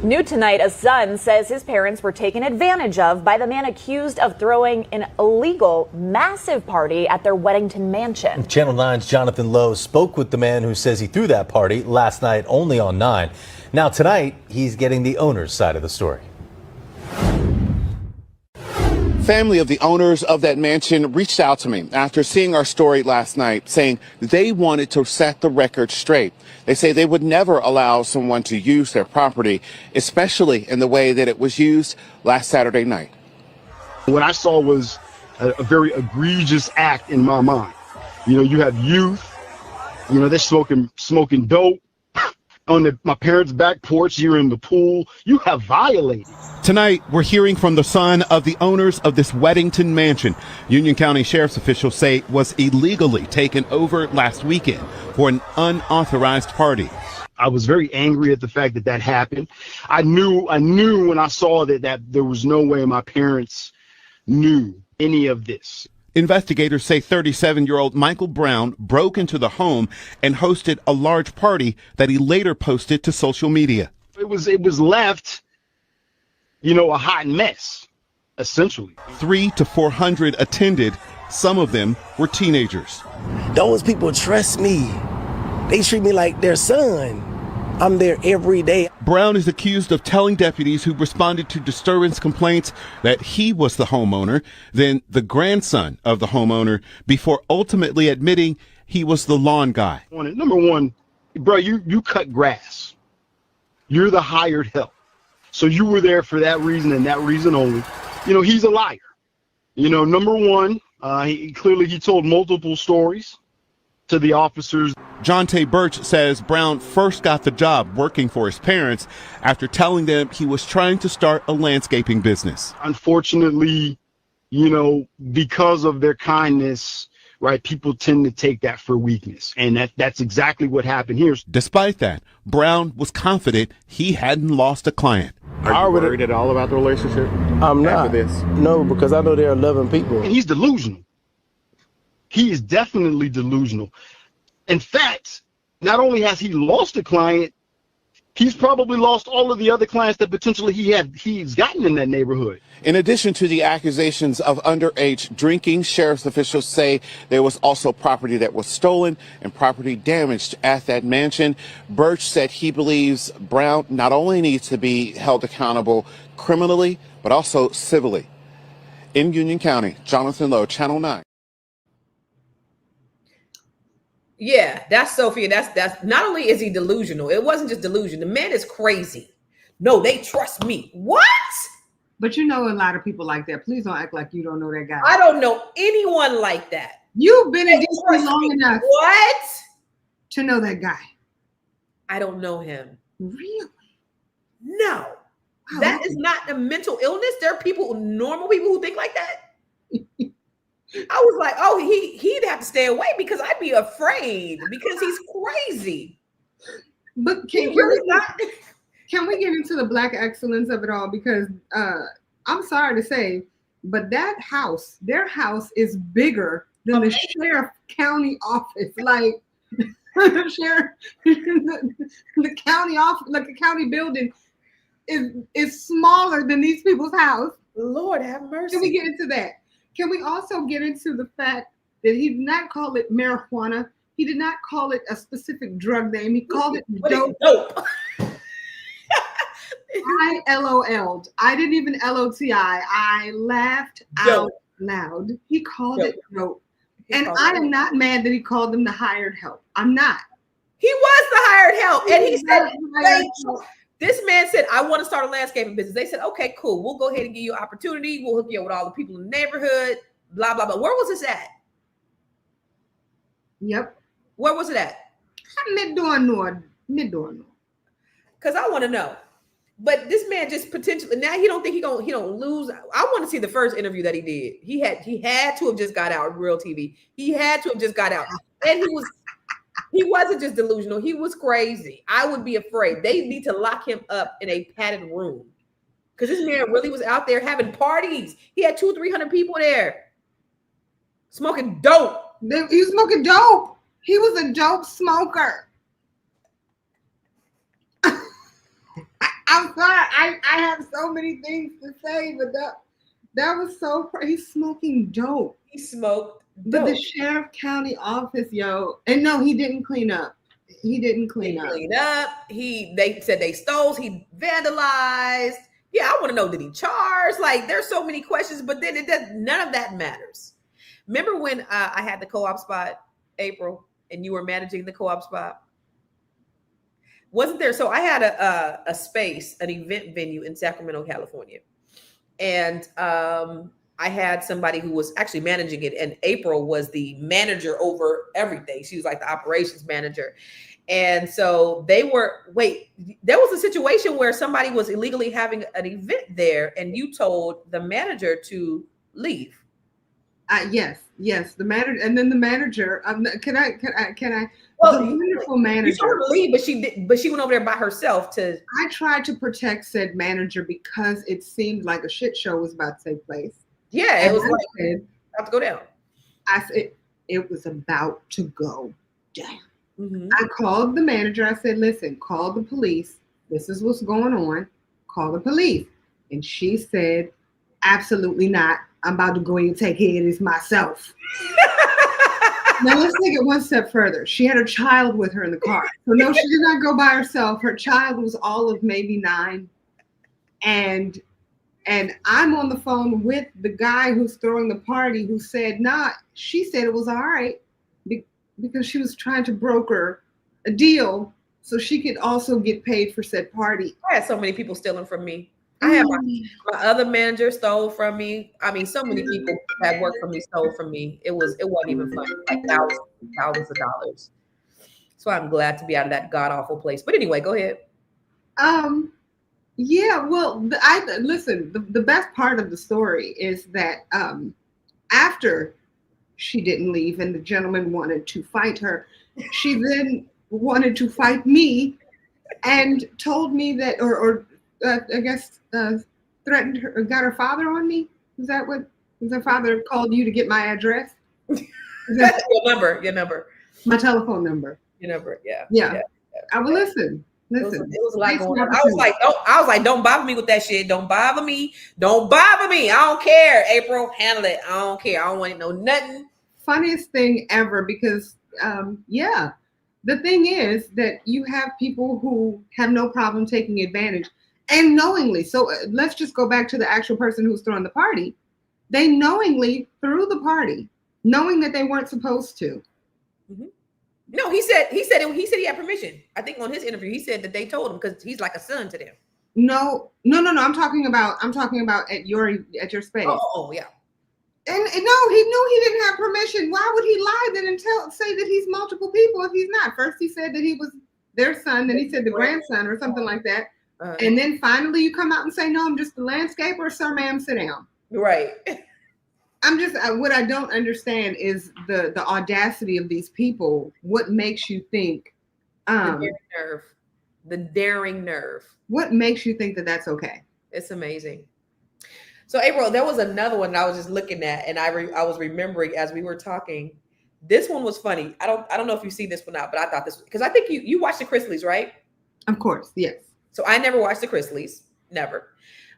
New tonight, a son says his parents were taken advantage of by the man accused of throwing an illegal, massive party at their Weddington mansion. Channel 9's Jonathan Lowe spoke with the man who says he threw that party last night only on 9. Now tonight, he's getting the owner's side of the story. Family of the owners of that mansion reached out to me after seeing our story last night, saying they wanted to set the record straight. They say they would never allow someone to use their property, especially in the way that it was used last Saturday night. What I saw was a very egregious act in my mind. You know, you have youth, you know, they're smoking dope on my parents' back porch. You're in the pool. You have violated. Tonight, we're hearing from the son of the owners of this Weddington mansion. Union County Sheriff's officials say was illegally taken over last weekend for an unauthorized party. I was very angry at the fact that that happened. I knew when I saw that there was no way my parents knew any of this. Investigators say 37-year-old Michael Brown broke into the home and hosted a large party that he later posted to social media. It was left, you know, a hot mess, essentially. 300 to 400 attended. Some of them were teenagers. Those people trust me. They treat me like their son. I'm there every day. Brown is accused of telling deputies who responded to disturbance complaints that he was the homeowner, then the grandson of the homeowner, before ultimately admitting he was the lawn guy. Number one, bro, you cut grass. You're the hired help. So you were there for that reason and that reason only. You know, he's a liar. You know, number one, he told multiple stories to the officers. John Tay Birch says Brown first got the job working for his parents after telling them he was trying to start a landscaping business. Unfortunately, you know, because of their kindness, right, people tend to take that for weakness. And that's exactly what happened here. Despite that, Brown was confident he hadn't lost a client. Are you worried at all about the relationship? I'm not. No, because I know they're loving people. And he's delusional. He is definitely delusional. In fact, not only has he lost a client, he's probably lost all of the other clients that potentially he's gotten in that neighborhood. In addition to the accusations of underage drinking, sheriff's officials say there was also property that was stolen and property damaged at that mansion. Birch said he believes Brown not only needs to be held accountable criminally, but also civilly. In Union County, Jonathan Lowe, Channel 9. Yeah, that's Sophia. That's not only is he delusional, it wasn't just delusion. The man is crazy. No, they trust me. What? But you know a lot of people like that. Please don't act like you don't know that guy. I don't know anyone like that. You've been in DC long enough. What? To know that guy. I don't know him. Really? No. That is not a mental illness. There are normal people who think like that. I was like, oh, he'd have to stay away because I'd be afraid because he's crazy. But can we get into the Black excellence of it all? Because I'm sorry to say, but that house, their house is bigger than the sheriff county office. Like the sheriff, the county office, like the county building is smaller than these people's house. Lord have mercy. Can we get into that? Can we also get into the fact that he did not call it marijuana? He did not call it a specific drug name. He called it dope. I LOL'd. I didn't even LOTI. I laughed out loud. He called it dope. And I am not mad that he called them the hired help. I'm not. He was the hired help. And he said, this man said, I want to start a landscaping business. They said, okay, cool. We'll go ahead and give you an opportunity. We'll hook you up with all the people in the neighborhood, blah, blah, blah. Where was this at? Yep. Where was it at? Mid-door north. Because I want to know. But this man just potentially, now he don't think he don't lose. I want to see the first interview that he did. He had to have just got out on Real TV. He had to have just got out. And he wasn't just delusional. He was crazy. I would be afraid. They need to lock him up in a padded room. Because this man really was out there having parties. He had 200-300 people there. Smoking dope. He was smoking dope. He was a dope smoker. I'm sorry. I have so many things to say, but that was so he's smoking dope. He smoked dope. But the sheriff county office, yo, and no, he didn't clean up. He didn't clean up. They said they stole, he vandalized. Yeah, I want to know, did he charge? Like, there's so many questions, but then none of that matters. Remember when I had the co-op spot, April, and you were managing the co-op spot? Wasn't there? So I had a space, an event venue in Sacramento, California. And I had somebody who was actually managing it. And April was the manager over everything. She was like the operations manager. And so there was a situation where somebody was illegally having an event there. And you told the manager to leave. Yes, the manager, and then the manager. Can I? Well, the wonderful manager. You told her to leave, but she went over there by herself to. I tried to protect said manager because it seemed like a shit show was about to take place. Yeah, it was about to go down. I said it was about to go down. Mm-hmm. I called the manager. I said, "Listen, call the police. This is what's going on. Call the police." And she said, "Absolutely not. I'm about to go in and take care of this myself." Now let's take it one step further. She had her child with her in the car. So no, she did not go by herself. Her child was all of maybe 9. And I'm on the phone with the guy who's throwing the party who said, nah, she said it was all right because she was trying to broker a deal so she could also get paid for said party. I had so many people stealing from me. I have my other manager stole from me. I mean, so many people that worked for me stole from me. It wasn't even funny. Like thousands of dollars. So I'm glad to be out of that god awful place. But anyway, go ahead. Yeah. Well, listen. The best part of the story is that after she didn't leave and the gentleman wanted to fight her, she then wanted to fight me and told me that, I guess threatened her, got her father on me. Is that what? Was her father called you to get my address? That's your number. My telephone number. Your number. Yeah. I will listen. It was a lot going on. I was like, don't bother me with that shit. Don't bother me. I don't care. April, handle it. I don't care. I don't want to know nothing. Funniest thing ever because the thing is that you have people who have no problem taking advantage. And knowingly, so let's just go back to the actual person who's throwing the party. They knowingly threw the party, knowing that they weren't supposed to. Mm-hmm. No, he said he had permission. I think on his interview, he said that they told him because he's like a son to them. No. I'm talking about at your space. Oh, yeah. And no, he knew he didn't have permission. Why would he lie then and say that he's multiple people if he's not? First he said that he was their son, then he said the grandson or something like that. And then finally you come out and say, no, I'm just the landscaper. Sir, ma'am, sit down. Right. I'm just, what I don't understand is the audacity of these people. What makes you think? The daring nerve. What makes you think that that's okay? It's amazing. So April, there was another one that I was just looking at, and I was remembering as we were talking. This one was funny. I don't know if you've seen this one out, but I thought this, because I think you watched the Chrisleys, right? Of course, yes. So I never watched the Chrisleys, never.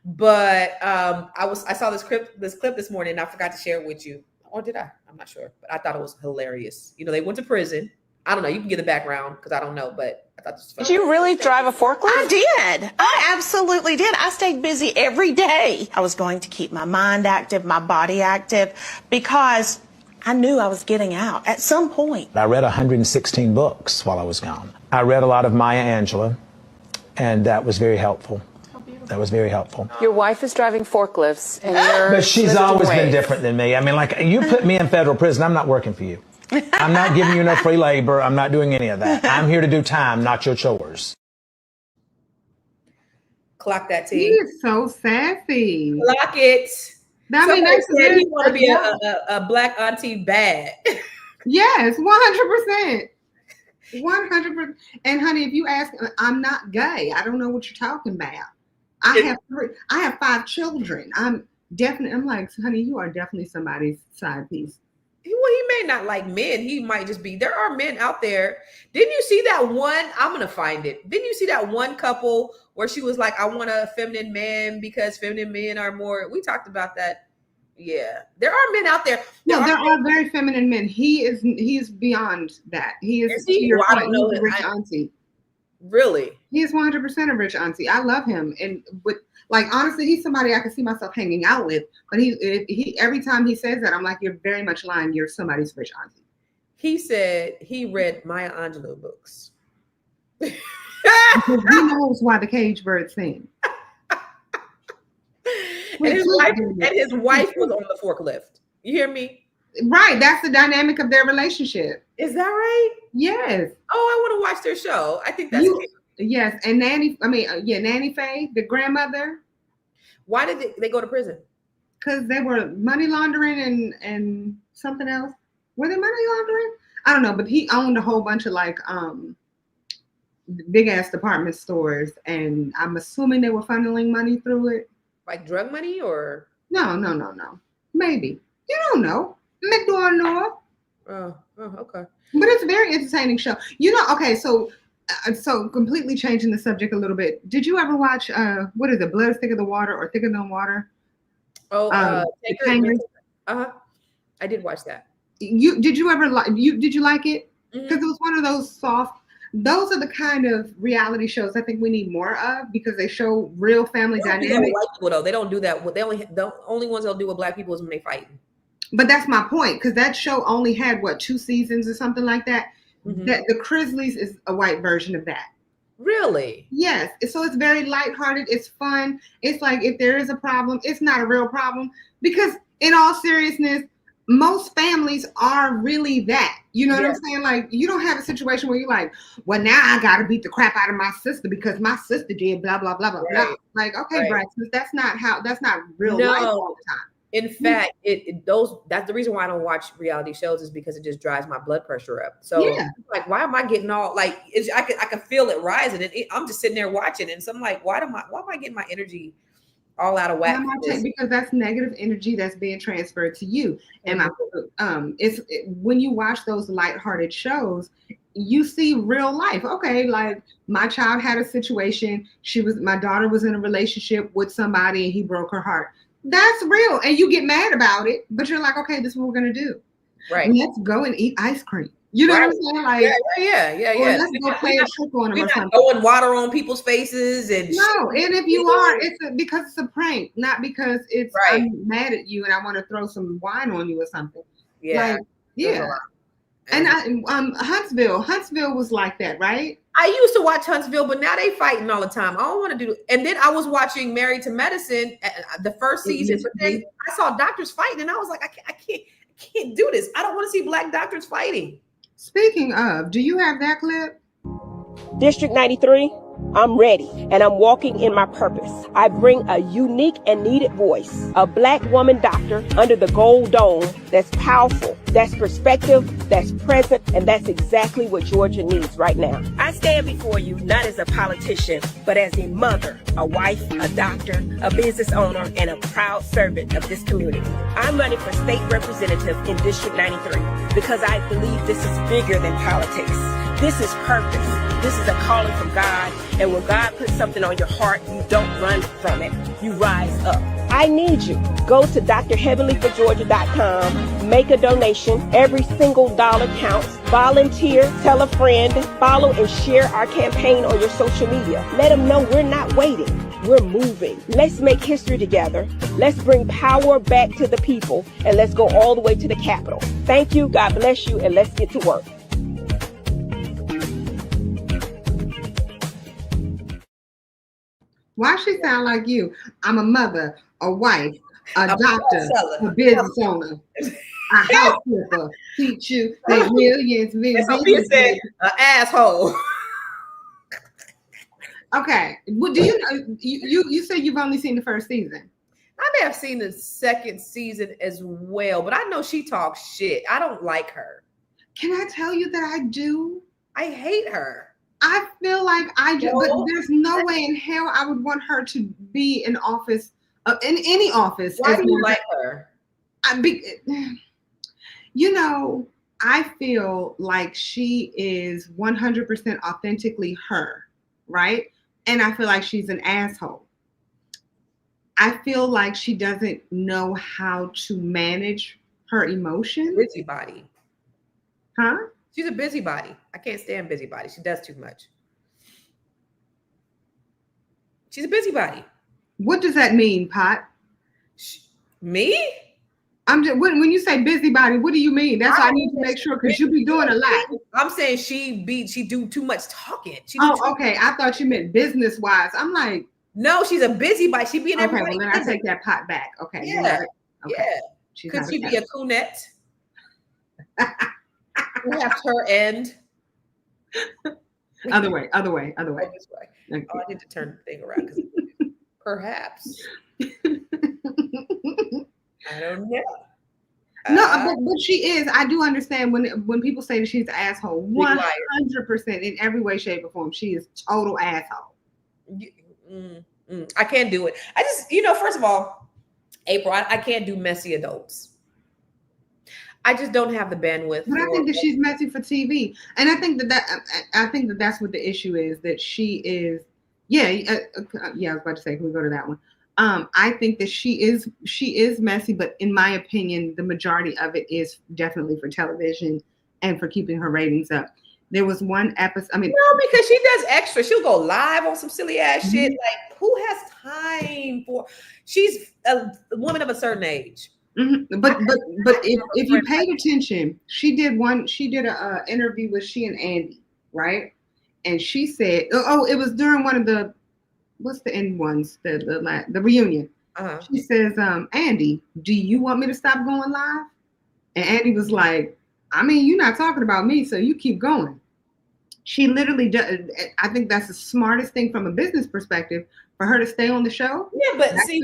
But I saw this clip this morning, and I forgot to share it with you. Or did I? I'm not sure, but I thought it was hilarious. You know, they went to prison. I don't know. You can get the background because I don't know, but I thought this was funny. Did you really drive a forklift? I did. I absolutely did. I stayed busy every day. I was going to keep my mind active, my body active, because I knew I was getting out at some point. I read 116 books while I was gone. I read a lot of Maya Angelou, and that was very helpful. That was very helpful. Your wife is driving forklifts, and you're But she's always been different than me. I mean, like, you put me in federal prison, I'm not working for you. I'm not giving you no free labor. I'm not doing any of that. I'm here to do time, not your chores. Clock that T. He is so sassy. Clock it. Somebody said he want to be a black auntie bad. Yes, 100%. 100%. And honey, if you ask, I'm not gay. I don't know what you're talking about. I have 5 children. I'm like, honey, you are definitely somebody's side piece. Well, he may not like men. He might just be. There are men out there. Didn't you see that one? I'm gonna find it. Didn't you see that one couple where she was like, "I want a feminine man because feminine men are more." We talked about that. Yeah, there are men out there. There are very feminine men. He's beyond that. He is. Well, I don't know. Rich auntie. Really? He is 100% a rich auntie. I love him, and honestly, he's somebody I could see myself hanging out with. But he every time he says that, I'm like, you're very much lying. You're somebody's rich auntie. He said he read Maya Angelou books. Because he knows why the cage birds sing. And his wife was on the forklift. You hear me? Right. That's the dynamic of their relationship. Is that right? Yes. Oh, I want to watch their show. I think that's cute. Yes. And Nanny Faye, the grandmother. Why did they go to prison? Because they were money laundering and something else. Were they money laundering? I don't know, but he owned a whole bunch of big ass department stores, and I'm assuming they were funneling money through it. Like drug money or? No. Maybe. You don't know. McDonald. Oh, okay. But it's a very entertaining show. You know, okay, so completely changing the subject a little bit. Did you ever watch what is it, Blood is Thicker Than Water or Thicker Than Water? Oh, I did watch that. Did you like it? Because it was one of those those are the kind of reality shows I think we need more of, because they show real family dynamics. White people, though, they don't do that. The only ones they'll do with black people is when they fight. But that's my point, because that show only had 2 seasons or something like that. Mm-hmm. That the Chrisleys is a white version of that. Really? Yes. So it's very lighthearted. It's fun. It's like, if there is a problem, it's not a real problem, because in all seriousness, most families are really that. You know what I'm saying? Like, you don't have a situation where you're like, well, now I got to beat the crap out of my sister because my sister did blah, blah, blah, blah, blah. Like, okay, right. That's not real life all the time. In fact, that's the reason why I don't watch reality shows, is because it just drives my blood pressure up. So like, why am I getting all like, I can feel it rising, and I'm just sitting there watching, and so I'm like, why am I getting my energy all out of whack? Because that's negative energy that's being transferred to you. And when you watch those lighthearted shows, you see real life. Okay, like my child had a situation. My daughter was in a relationship with somebody, and he broke her heart. That's real, and you get mad about it, but you're like, okay, this is what we're gonna do. Right? Let's go and eat ice cream. You know what I'm saying? Like, yeah. Let's go play a trick on them or something. Throwing water on people's faces and no. And if you are, because it's a prank, not because it's I'm mad at you and I want to throw some wine on you or something. Yeah, And Huntsville was like that, right? I used to watch Huntsville, but now they fighting all the time. I don't want to do. And then I was watching Married to Medicine, the first season. But then I saw doctors fighting, and I was like, I can't do this. I don't want to see black doctors fighting. Speaking of, do you have that clip? District 93, I'm ready, and I'm walking in my purpose. I bring a unique and needed voice, a black woman doctor under the gold dome that's powerful, that's perspective, that's present, and that's exactly what Georgia needs right now. I stand before you not as a politician, but as a mother, a wife, a doctor, a business owner, and a proud servant of this community. I'm running for state representative in District 93 because I believe this is bigger than politics. This is purpose. This is a calling from God. And when God puts something on your heart, you don't run from it. You rise up. I need you. Go to drheavenlyforgeorgia.com, make a donation. Every single dollar counts. Volunteer, tell a friend, follow and share our campaign on your social media. Let them know we're not waiting. We're moving. Let's make history together. Let's bring power back to the people, and let's go all the way to the Capitol. Thank you. God bless you, and let's get to work. Why she sound like you? I'm a mother, a wife, a doctor, a business owner, a house flipper, teach you, make millions, Sophia said, an asshole. Okay. Well, do you know, you said you've only seen the first season? I may have seen the second season as well, but I know she talks shit. I don't like her. Can I tell you that I do? I hate her. I feel like I do, but there's no way in hell I would want her to be in office, in any office. Why do you like her? You know, I feel like she is 100% authentically her, right? And I feel like she's an asshole. I feel like she doesn't know how to manage her emotions. Busybody. Huh? She's a busybody. I can't stand busybody. She does too much. She's a busybody. What does that mean, Pot? Me? I'm just when you say busybody, what do you mean? That's why I need to make sure because you be doing a lot. I'm saying she do too much talking. Okay. I thought you meant business wise. I'm like, no, she's a busybody. She be in okay. Well, then I take that Pot back. Okay. Yeah. Okay. Yeah. Could she be a coonette? Perhaps her end. Other way. This way. Okay. Oh, I need to turn the thing around. Perhaps. I don't know. No, but she is. I do understand when people say that she's an asshole. 100% in every way, shape, or form. She is total asshole. I can't do it. I just, first of all, April, I can't do messy adults. I just don't have the bandwidth. But I think that she's messy for TV, and I think that that's what the issue is. That she is, I was about to say, can we go to that one? I think that she is messy, but in my opinion, the majority of it is definitely for television and for keeping her ratings up. There was one episode. No, because she does extra. She'll go live on some silly ass shit. Like, who has time for? She's a woman of a certain age. Mm-hmm. But if you paid attention, she did an interview with she and Andy, right? And she said, it was during one of the what's the end ones, the reunion. She says, Andy, do you want me to stop going live? And Andy was like, I mean, you're not talking about me, so you keep going. She literally does. I think that's the smartest thing from a business perspective for her to stay on the show. Yeah, but see,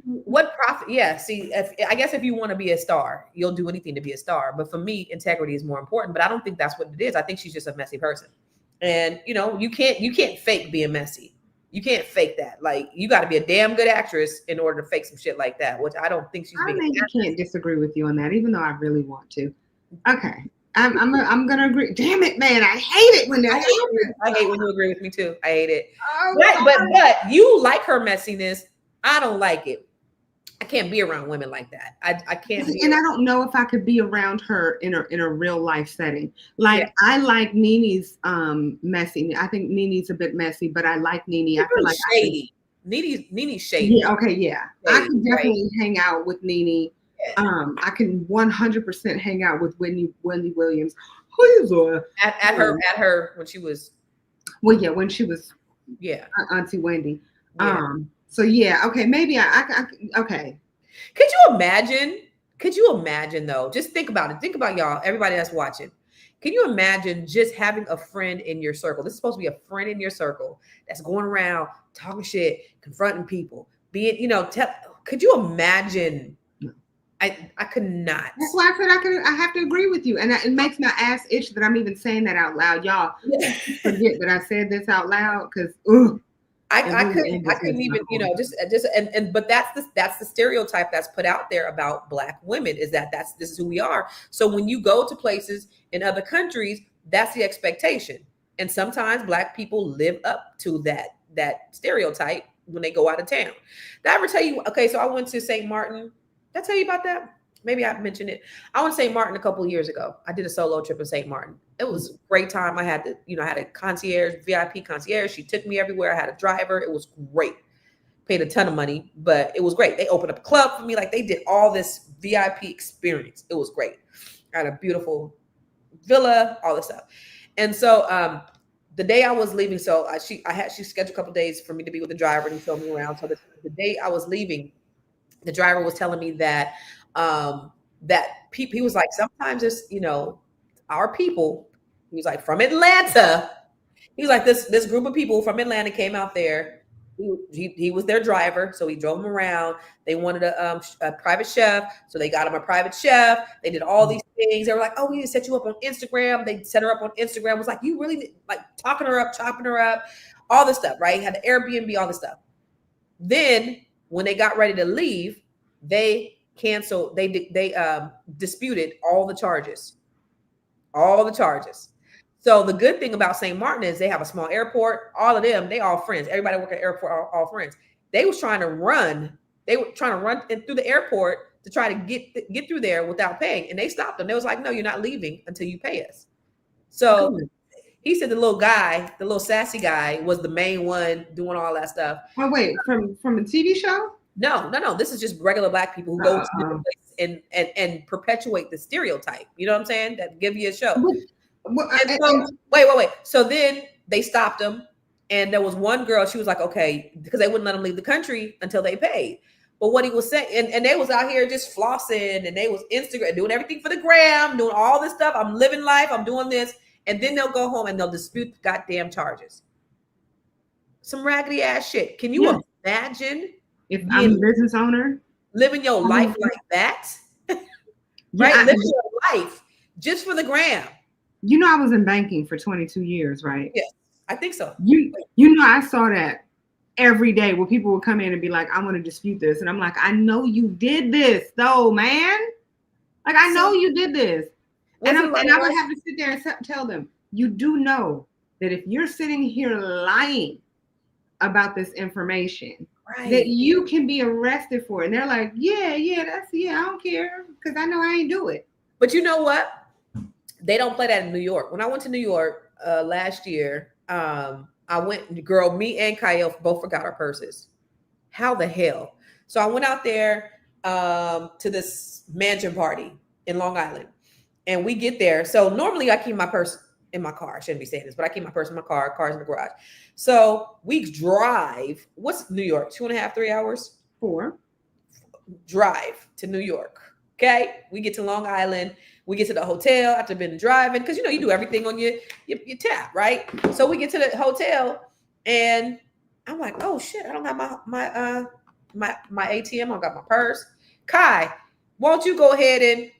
what profit? Yeah, see, I guess if you want to be a star, you'll do anything to be a star. But for me, integrity is more important. But I don't think that's what it is. I think she's just a messy person. And you can't fake being messy. You can't fake that. Like, you got to be a damn good actress in order to fake some shit like that, which I don't think she's being. I can't disagree with you on that, even though I really want to. Okay. I'm gonna agree. Damn it, man! I hate it when that happens. I hate when you agree with me too. I hate it. But you like her messiness. I don't like it. I can't be around women like that. I can't. And I don't know if I could be around her in a real life setting. Like, I like Nene's messy. I think Nene's a bit messy, but I like Nene. I feel like shady. Nene's shady. Yeah. Okay. Yeah. Shady, I can definitely hang out with Nene. I can 100% hang out with Wendy Williams. At her when she was Well, yeah, when she was Auntie Wendy. So yeah, okay, maybe I okay. Could you imagine? Could you imagine though? Just think about it. Think about y'all, everybody that's watching. Can you imagine just having a friend in your circle? This is supposed to be a friend in your circle that's going around talking shit, confronting people, being, could you imagine? I could not. That's why I said I have to agree with you. And it makes my ass itch that I'm even saying that out loud. Y'all forget that I said this out loud because I couldn't even, but that's the stereotype that's put out there about Black women is that this is who we are. So when you go to places in other countries, that's the expectation. And sometimes Black people live up to that stereotype when they go out of town. Did I ever tell you? Okay, so I went to St. Martin. Did I tell you about that? Maybe I mentioned it. I went to St. Martin a couple of years ago. I did a solo trip in St. Martin. It was a great time. I had a concierge, VIP concierge. She took me everywhere. I had a driver. It was great. Paid a ton of money, but it was great. They opened up a club for me. Like they did all this VIP experience. It was great. I had a beautiful villa, all this stuff. And so the day I was leaving, so she scheduled a couple of days for me to be with the driver and he showed me around. So the day I was leaving, the driver was telling me that he was like, sometimes it's, our people, he was like, from Atlanta. He was like, this group of people from Atlanta came out there. He was their driver. So he drove them around. They wanted a private chef. So they got him a private chef. They did all these things. They were like, oh, we need to set you up on Instagram. They set her up on Instagram. It was like, you really like talking her up, chopping her up, all this stuff, right? Had the Airbnb, all this stuff. Then when they got ready to leave, they canceled, they disputed all the charges. So the good thing about St. Martin is they have a small airport. All of them, they all friends. Everybody work at the airport are all friends. They were trying to run through the airport to try to get through there without paying. And they stopped them. They was like, no, you're not leaving until you pay us. So he said the little sassy guy was the main one doing all that stuff. Oh, wait, from a TV show? No. This is just regular Black people who go to different places and perpetuate the stereotype. You know what I'm saying? That give you a show. Wait. So then they stopped him. And there was one girl, she was like, okay, because they wouldn't let him leave the country until they paid. But what he was saying, and they was out here just flossing and they was Instagram, doing everything for the gram, doing all this stuff. I'm living life. I'm doing this. And then they'll go home and they'll dispute the goddamn charges. Some raggedy ass shit. Can you imagine? If I'm a business owner, living your life like that, right? Living your life just for the gram. I was in banking for 22 years, right? Yes, I think so. I saw that every day where people would come in and be like, I want to dispute this. And I'm like, I know you did this though, man. Like, I know you did this. And I would have to sit there and tell them, you do know that if you're sitting here lying about this information, that you can be arrested for it. And they're like, yeah, I don't care because I know I ain't do it. But you know what? They don't play that in New York. When I went to New York last year, I went, me and Kyle both forgot our purses. How the hell? So I went out there to this mansion party in Long Island. And we get there. So normally I keep my purse in my car. I shouldn't be saying this, but I keep my purse in my car. Car's in the garage. So we drive. What's New York? 2.5, 3 hours? 4. Drive to New York. Okay. We get to Long Island. We get to the hotel after been driving. Cause you do everything on your tab, right? So we get to the hotel and I'm like, oh shit, I don't have my ATM. I don't got my purse. Kai, won't you go ahead and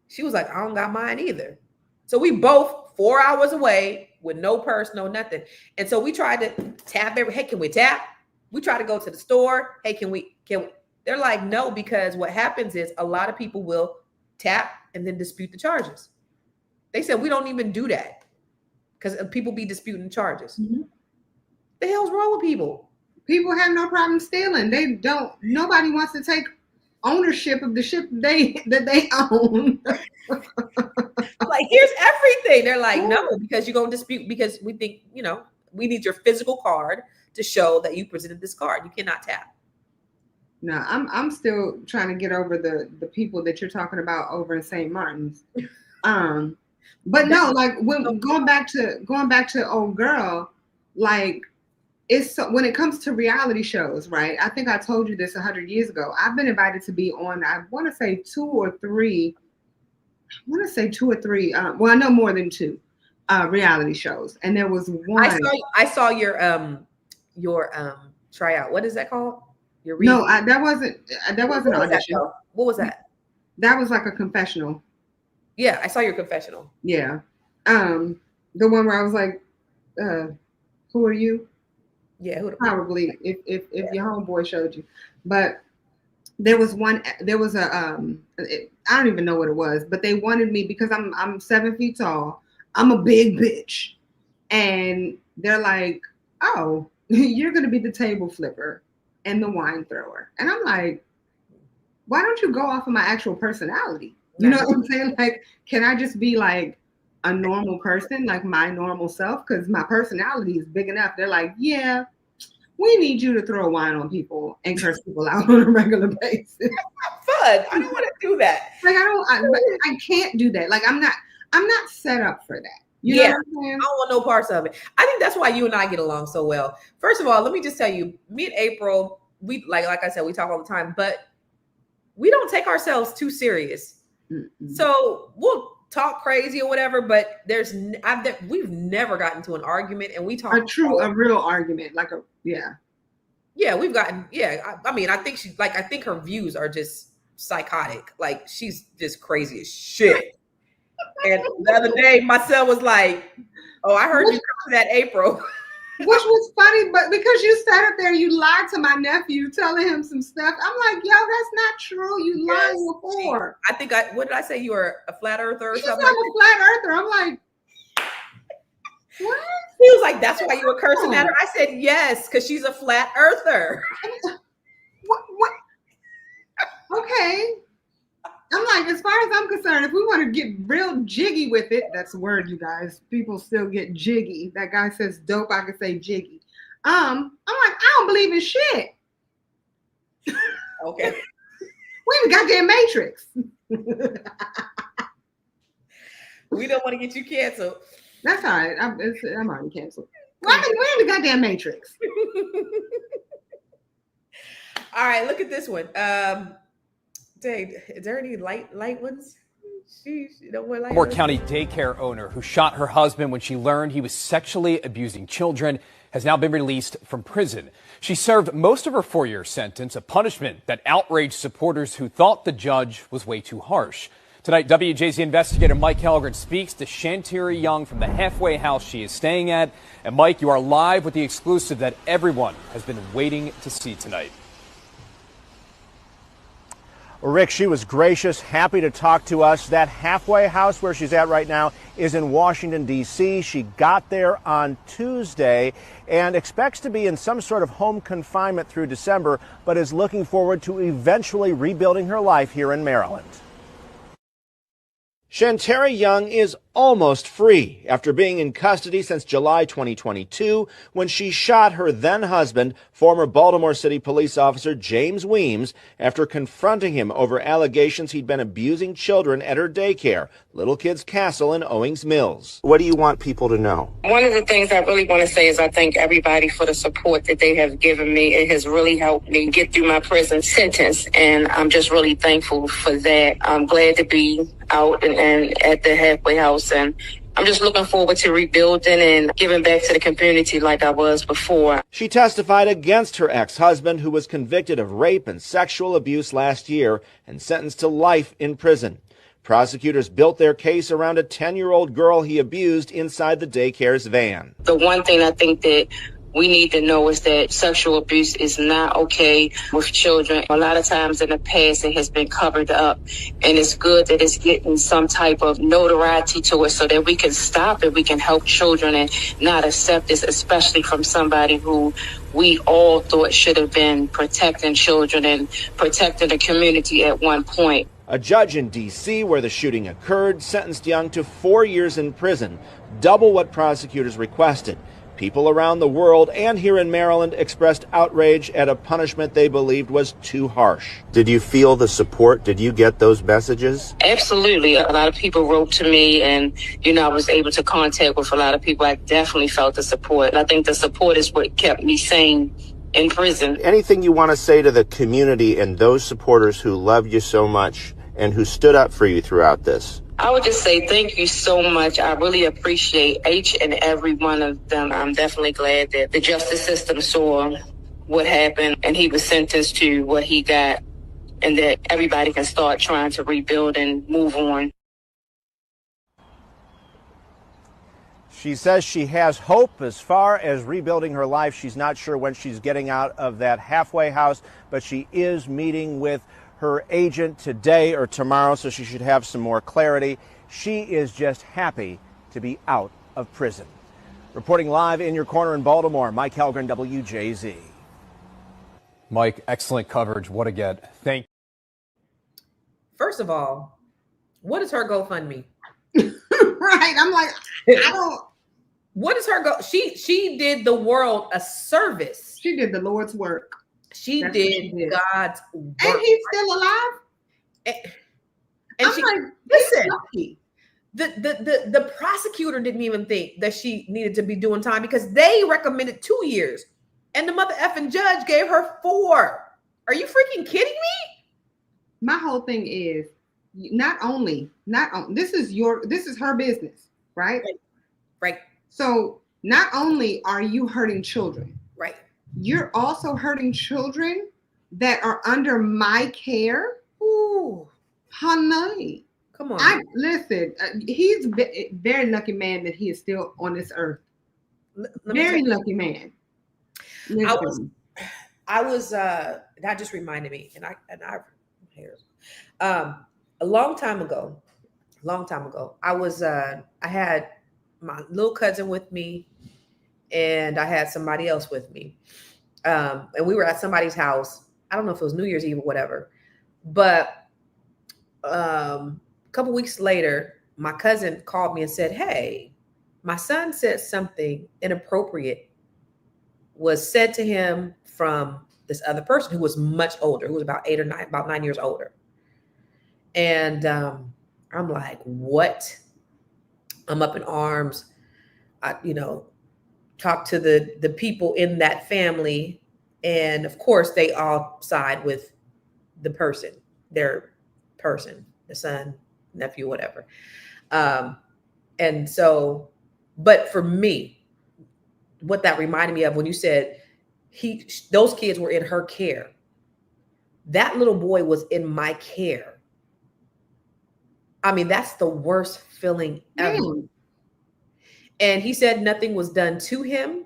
she was like, I don't got mine either. So we both 4 hours away with no purse, no nothing. And so we tried to tap hey, can we tap? We try to go to the store. Hey, can we? They're like, no, because what happens is a lot of people will tap and then dispute the charges. They said, we don't even do that because people be disputing charges. Mm-hmm. The hell's wrong with people? People have no problem stealing. Nobody wants to take ownership of the ship that they own. Like, here's everything. They're like, no, because you're going to dispute because we think, we need your physical card to show that you presented this card. You cannot tap. No, I'm still trying to get over the people that you're talking about over in St. Martin's. But no, like when going back to old girl, like, it's so, when it comes to reality shows, right? I think I told you this 100 years ago. I've been invited to be on, I want to say two or three. Well, I know more than two reality shows. And there was one. I saw your tryout. What is that called? Your that wasn't audition. What was that? That was like a confessional. Yeah, I saw your confessional. Yeah. The one where I was like, who are you? Yeah, probably if your homeboy showed you. But there was a I don't even know what it was, but they wanted me because I'm 7 feet tall. I'm a big bitch. And they're like, oh, you're gonna be the table flipper and the wine thrower. And I'm like, why don't you go off of my actual personality? You know what I'm saying? Like, can I just be like a normal person, like my normal self? Because my personality is big enough. They're like, yeah, we need you to throw wine on people and curse people out on a regular basis. Fun. I don't want to do that. Like, I can't do that. Like, I'm not set up for that. You know what I'm saying? I don't want no parts of it. I think that's why you and I get along so well. First of all, let me just tell you, me and April, we like I said, we talk all the time, but we don't take ourselves too serious. Mm-mm. So we'll talk crazy or whatever, but we've never gotten to an argument, and we talk a real argument, like we've gotten I mean, I think her views are just psychotic. Like, she's just crazy as shit. And the other day, my son was like, "Oh, I heard you come to that April." Which was funny, but because you sat up there, you lied to my nephew, telling him some stuff. I'm like, yo, that's not true. You lied before. I think what did I say? You were a flat earther or something? I'm a flat earther. I'm like, what? He was like, that's why you were cursing at her. I said, yes, because she's a flat earther. What? Okay. I'm like, as far as I'm concerned, if we want to get real jiggy with it, that's a word, you guys. People still get jiggy. That guy says dope, I could say jiggy. I'm like, I don't believe in shit. Okay. We in the goddamn Matrix. We don't want to get you canceled. That's all right. I'm already canceled. We're in the goddamn Matrix. All right, look at this one. Dang, is there any light ones? Baltimore County daycare owner who shot her husband when she learned he was sexually abusing children has now been released from prison. She served most of her 4-year sentence, a punishment that outraged supporters who thought the judge was way too harsh. Tonight, WJZ investigator Mike Helgren speaks to Shantira Young from the halfway house she is staying at. And Mike, you are live with the exclusive that everyone has been waiting to see tonight. Rick, she was gracious, happy to talk to us. That halfway house where she's at right now is in Washington, D.C. She got there on Tuesday and expects to be in some sort of home confinement through December, but is looking forward to eventually rebuilding her life here in Maryland. Shantira Young is almost free after being in custody since July 2022 when she shot her then husband, former Baltimore City police officer James Weems, after confronting him over allegations he'd been abusing children at her daycare, Little Kids Castle in Owings Mills. What do you want people to know? One of the things I really want to say is I thank everybody for the support that they have given me. It has really helped me get through my prison sentence, and I'm just really thankful for that. I'm glad to be out and at the halfway house, and I'm just looking forward to rebuilding and giving back to the community like I was before. She testified against her ex-husband, who was convicted of rape and sexual abuse last year and sentenced to life in prison. Prosecutors built their case around a 10-year-old girl he abused inside the daycare's van. The one thing I think that we need to know is that sexual abuse is not okay with children. A lot of times in the past, it has been covered up, and it's good that it's getting some type of notoriety to it so that we can stop it. We can help children and not accept this, especially from somebody who we all thought should have been protecting children and protecting the community at one point. A judge in D.C., where the shooting occurred, sentenced Young to 4 years in prison, double what prosecutors requested. People around the world and here in Maryland expressed outrage at a punishment they believed was too harsh. Did you feel the support? Did you get those messages? Absolutely. A lot of people wrote to me and, I was able to contact with a lot of people. I definitely felt the support. I think the support is what kept me sane in prison. Anything you want to say to the community and those supporters who love you so much and who stood up for you throughout this? I would just say thank you so much. I really appreciate each and every one of them. I'm definitely glad that the justice system saw what happened and he was sentenced to what he got, and that everybody can start trying to rebuild and move on. She says she has hope as far as rebuilding her life. She's not sure when she's getting out of that halfway house, but she is meeting with her agent today or tomorrow, so she should have some more clarity. She is just happy to be out of prison. Reporting live in your corner in Baltimore, Mike Helgren, WJZ. Mike, excellent coverage. What a get. Thank you. First of all, what is her GoFundMe? Right. I'm like, I don't. What is her go? She did the world a service. She did the Lord's work. She did God's work. And he's still alive. And I'm she, like, listen, the prosecutor didn't even think that she needed to be doing time because they recommended 2 years. And the mother effing judge gave her 4. Are you freaking kidding me? My whole thing is not only this is her business, right? Right. So not only are you hurting children, right, you're also hurting children that are under my care. Ooh, honey, come on. Listen. He's a very lucky man that he is still on this earth. Very lucky man. Listen. I was that just reminded me, and I a long time ago, I had my little cousin with me, and I had somebody else with me, and we were at somebody's house. I don't know if it was New Year's Eve or whatever, but a couple weeks later, my cousin called me and said, "Hey, my son said something inappropriate was said to him from this other person who was much older, who was about 9 years older." And I'm like, what? I'm up in arms. I, talk to the people in that family. And of course, they all side with the person, their person, the son, nephew, whatever. And so, but for me, what that reminded me of when you said those kids were in her care, that little boy was in my care. I mean, that's the worst feeling ever. And he said nothing was done to him.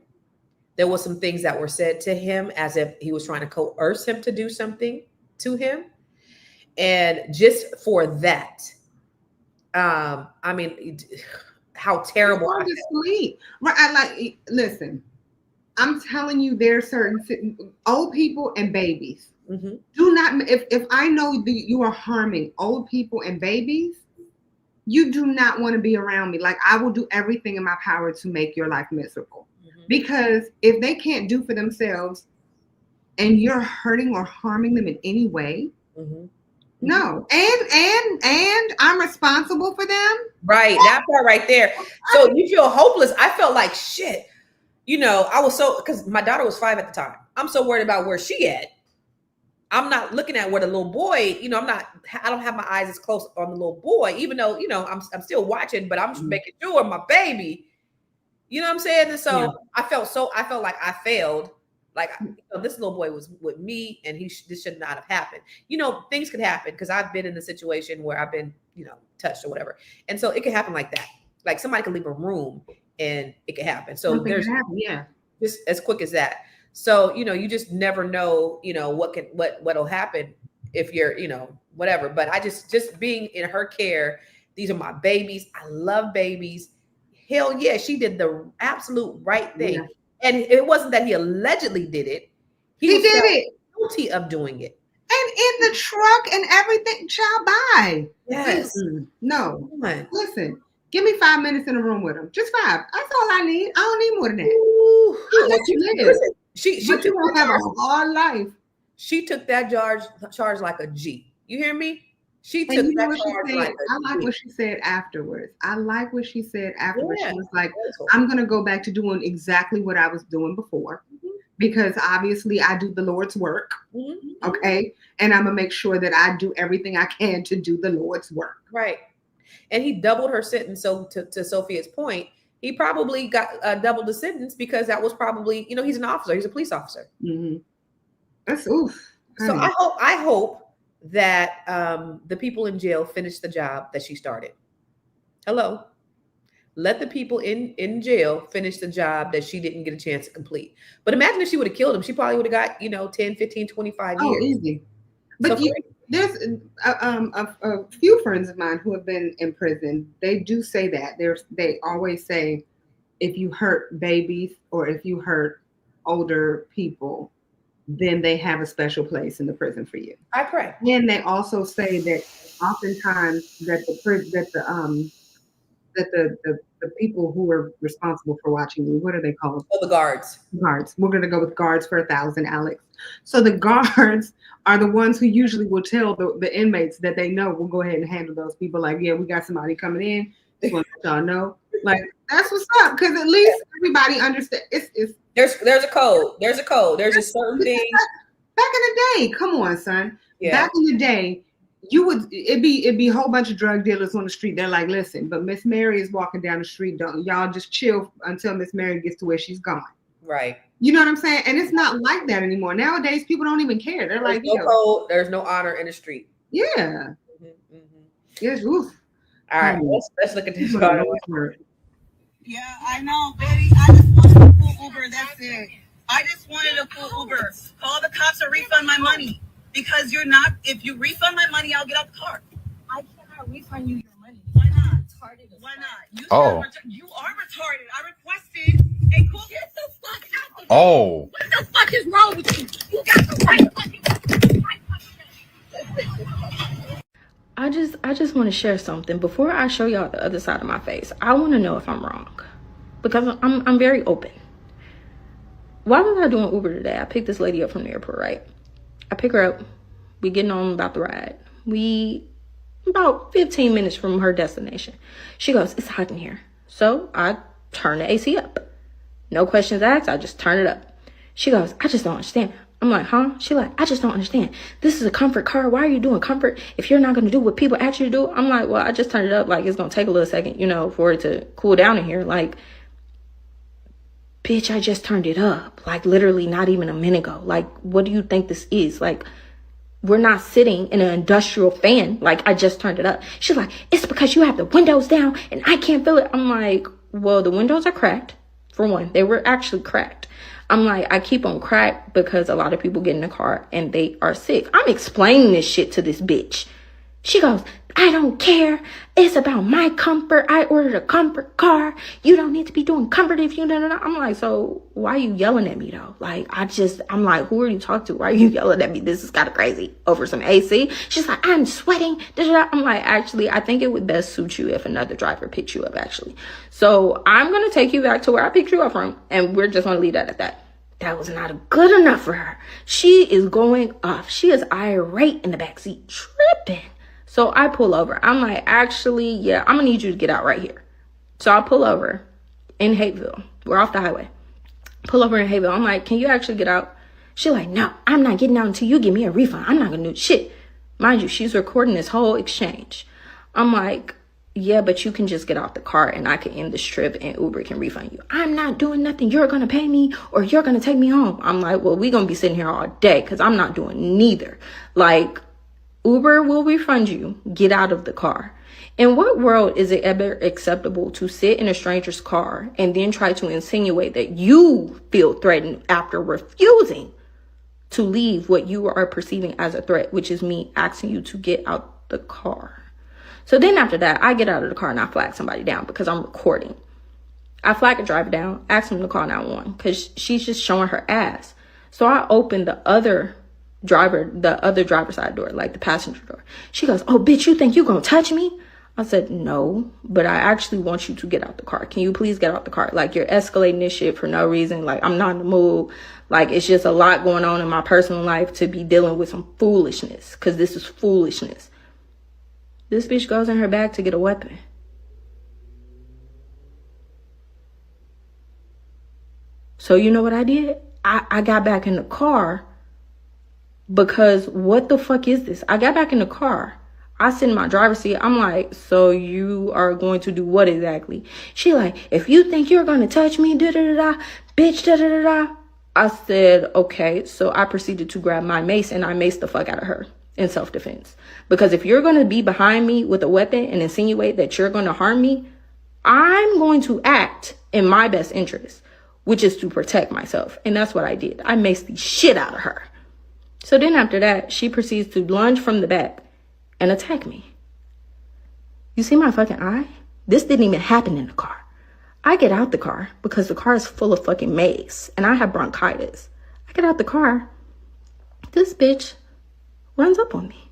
There was some things that were said to him as if he was trying to coerce him to do something to him. And just for that, I mean, how terrible. Right. Listen, I'm telling you, there are certain old people and babies. Mm-hmm. Do not, if I know that you are harming old people and babies, you do not want to be around me. Like, I will do everything in my power to make your life miserable. Mm-hmm. Because if they can't do for themselves and you're hurting or harming them in any way, mm-hmm. No. And I'm responsible for them. Right. That part right there. So you feel hopeless. I felt like shit. I was because my daughter was 5 at the time. I'm so worried about where she at. I'm not looking at where the little boy, I don't have my eyes as close on the little boy, even though, I'm still watching, but I'm just making sure my baby, you know what I'm saying? And so yeah. I felt like I failed. Like, this little boy was with me and this should not have happened. Things could happen because I've been in a situation where I've been, touched or whatever. And so it can happen like that. Like somebody can leave a room and it can happen. So there's just as quick as that. So, you just never know, what'll happen if you're, whatever. But I just being in her care, these are my babies. I love babies. Hell yeah, she did the absolute right thing. Yeah. And it wasn't that he allegedly did it. He did it. Guilty of doing it. And in the truck and everything, child, bye. Yes. No. Listen, Give me 5 minutes in a room with him. Just 5. That's all I need. I don't need more than that. I'll let you live. She but you won't have a hard life. She took that charge like a G. You hear me? She took And you know that what she charge said? like a I like G. what she said afterwards. I like what she said afterwards. Yeah. She was like, I'm going to go back to doing exactly what I was doing before. Because obviously I do the Lord's work. Okay. And I'm going to make sure that I do everything I can to do the Lord's work. Right. And he doubled her sentence. So to Sophia's point, he probably got doubled the sentence because that was probably, he's an officer. He's a police officer. That's oof. So I hope that the people in jail finish the job that she started. Hello. Let the people in jail finish the job that she didn't get a chance to complete. But imagine if she would have killed him. She probably would have got, 10, 15, 25 years. Oh, easy. But there's a few friends of mine who have been in prison. They do say that. They always say, if you hurt babies or if you hurt older people, then they have a special place in the prison for you. I pray. And they also say that oftentimes that the people who are responsible for watching you, what are they called? Oh, the guards. Guards. We're going to go with guards for 1,000, Alex. So the guards are the ones who usually will tell the inmates that they know will go ahead and handle those people. Like, yeah, we got somebody coming in. Just want to let y'all know. Like, that's what's up. Because at least everybody understands. There's a code. There's a code. There's a certain thing. Back in the day, come on, son. Yeah. Back in the day, it'd be a whole bunch of drug dealers on the street. They're like, listen, but Miss Mary is walking down the street. Don't y'all just chill until Miss Mary gets to where she's going. Right. You know what I'm saying? And it's not like that anymore. Nowadays, people don't even care. They're like, no code. There's no honor in the street. Yeah. Yes. Oof. All right. Let's look at this. Yeah, I know, Betty. I just wanted a full Uber. That's it. I just wanted a full Uber. Call the cops or refund my money. Because you're not, if you refund my money, I'll get out the car. I cannot refund you your money. Why not? Why not? You are retarded. I requested a cool. Get the fuck out of here. Oh. What the fuck is wrong with you? You got the right fucking. I just want to share something. Before I show y'all the other side of my face, I want to know if I'm wrong. Because I'm very open. Why was I doing Uber today? I picked this lady up from the airport, right? I pick her up. We getting on about the ride. We about 15 minutes from her destination. She goes, it's hot in here. So I turn the AC up. No questions asked. I just turn it up. She goes, I just don't understand. I'm like, huh? She like, I just don't understand. This is a comfort car. Why are you doing comfort if you're not going to do what people ask you to do? I'm like, well, I just turned it up. Like, it's going to take a little second, for it to cool down in here. Like, bitch, I just turned it up. Like, literally not even a minute ago. Like, what do you think this is? Like, we're not sitting in an industrial fan. Like, I just turned it up. She's like, it's because you have the windows down and I can't feel it. I'm like, well, the windows are cracked. For one, they were actually cracked. I'm like, I keep on cracked because a lot of people get in the car and they are sick. I'm explaining this shit to this bitch. She goes, I don't care. It's about my comfort. I ordered a comfort car. You don't need to be doing comfort if you don't know. I'm like, so why are you yelling at me though? Like, I'm like, who are you talking to? Why are you yelling at me? This is kind of crazy over some AC. She's like, I'm sweating. I'm like, actually, I think it would best suit you if another driver picked you up, actually. So I'm going to take you back to where I picked you up from. And we're just going to leave that at that. That was not good enough for her. She is going off. She is irate in the backseat, tripping. So I pull over. I'm like, actually, yeah, I'm going to need you to get out right here. So I pull over in Hateville. We're off the highway. Pull over in Hateville. I'm like, can you actually get out? She's like, no, I'm not getting out until you give me a refund. I'm not going to do shit. Mind you, she's recording this whole exchange. I'm like, yeah, but you can just get out the car and I can end this trip and Uber can refund you. I'm not doing nothing. You're going to pay me or you're going to take me home. I'm like, well, we're going to be sitting here all day because I'm not doing neither. Like, Uber will refund you. Get out of the car. In what world is it ever acceptable to sit in a stranger's car and then try to insinuate that you feel threatened after refusing to leave what you are perceiving as a threat, which is me asking you to get out the car? So then after that, I get out of the car and I flag somebody down because I'm recording. I flag a driver down, ask him to call 911 because she's just showing her ass. So I open the other driver's side door, like the passenger door. She goes, oh, bitch, you think you gonna touch me? I said, no, but I actually want you to get out the car. Can you please get out the car? Like, you're escalating this shit for no reason. Like, I'm not in the mood. Like, it's just a lot going on in my personal life to be dealing with some foolishness, because this is foolishness. This bitch goes in her bag to get a weapon. So you know what I did? I got back in the car, because what the fuck is this? I got back in the car. I sit in my driver's seat. I'm like, so you are going to do what exactly? She like, if you think you're going to touch me, da-da-da-da, bitch, da-da-da-da. I said, okay. So I proceeded to grab my mace, and I maced the fuck out of her in self-defense. Because if you're going to be behind me with a weapon and insinuate that you're going to harm me, I'm going to act in my best interest, which is to protect myself. And that's what I did. I maced the shit out of her. So then after that, she proceeds to lunge from the back and attack me. You see my fucking eye? This didn't even happen in the car. I get out the car because the car is full of fucking mace and I have bronchitis. I get out the car. This bitch runs up on me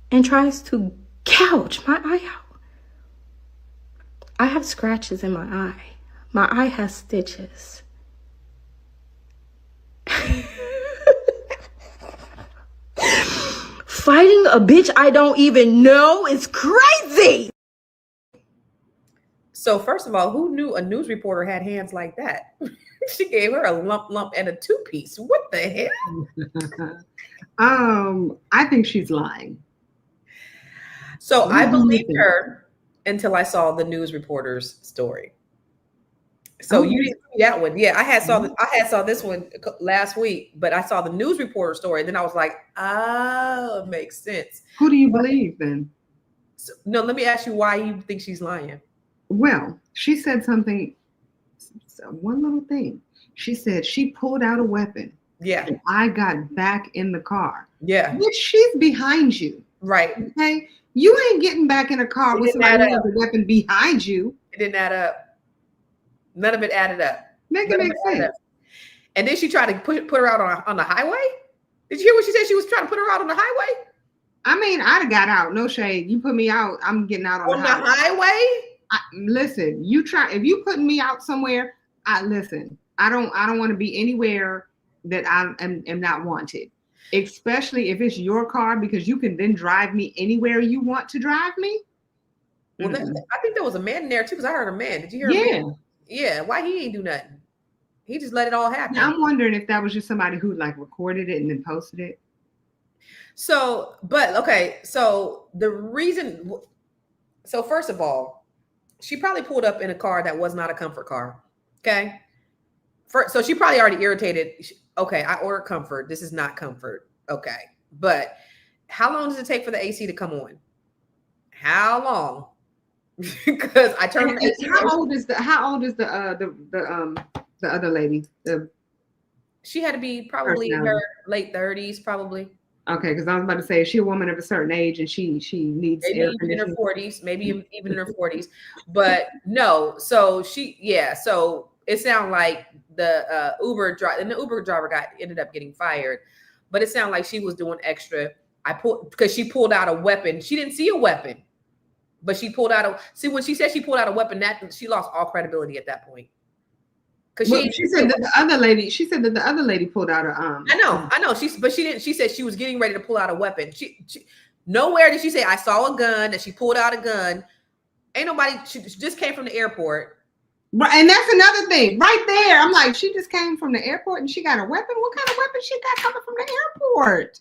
and tries to gouge my eye out. I have scratches in my eye. My eye has stitches. Fighting a bitch I don't even know is crazy. So first of all, who knew a news reporter had hands like that? She gave her a lump and a 2-piece. What the hell? I think she's lying. So I believed her until I saw the news reporter's story. So you didn't see that one. Yeah, I had saw this one last week, but I saw the news reporter story. And then I was like, oh, it makes sense. Who do you believe then? So, no, let me ask you why you think she's lying. Well, she said something, one little thing. She said she pulled out a weapon. Yeah. And I got back in the car. Yeah. Which she's behind you. Right. Okay. You ain't getting back in a car with somebody who has a weapon behind you. It didn't add up. None of it added up. Make it make sense. And then she tried to put her out on the highway. Did you hear what she said? She was trying to put her out on the highway. I mean, I'd have got out. No shade. You put me out, I'm getting out on the highway. Listen, if you putting me out somewhere, listen. I don't want to be anywhere that I am not wanted. Especially if it's your car, because you can then drive me anywhere you want to drive me. Well, I think there was a man in there too, because I heard a man. Did you hear? Yeah. A man? Yeah. Why he ain't do nothing? He just let it all happen. Now, I'm wondering if that was just somebody who like recorded it and then posted it. So, but okay. So the reason. So first of all, she probably pulled up in a car that was not a comfort car. Okay. So she probably already irritated. Okay, I ordered comfort. This is not comfort. Okay. But how long does it take for the AC to come on? How long? Because I turned on the AC. How old is the other lady? She had to be probably in her late 30s, probably. Okay, because I was about to say, is she a woman of a certain age and she needs maybe air even in her conditioning? 40s, maybe even in her 40s. But no, so so it sounded like the Uber driver, and the Uber driver ended up getting fired. But it sounded like she was doing extra. Because she pulled out a weapon. She didn't see a weapon, but she pulled out when she said she pulled out a weapon, that she lost all credibility at that point. Because she said that the other lady. She said that the other lady pulled out a. I know. She didn't. She said she was getting ready to pull out a weapon. She nowhere did she say I saw a gun, that she pulled out a gun. Ain't nobody. She just came from the airport. Right, and that's another thing right there. I'm like, she just came from the airport and she got a weapon. What kind of weapon she got coming from the airport?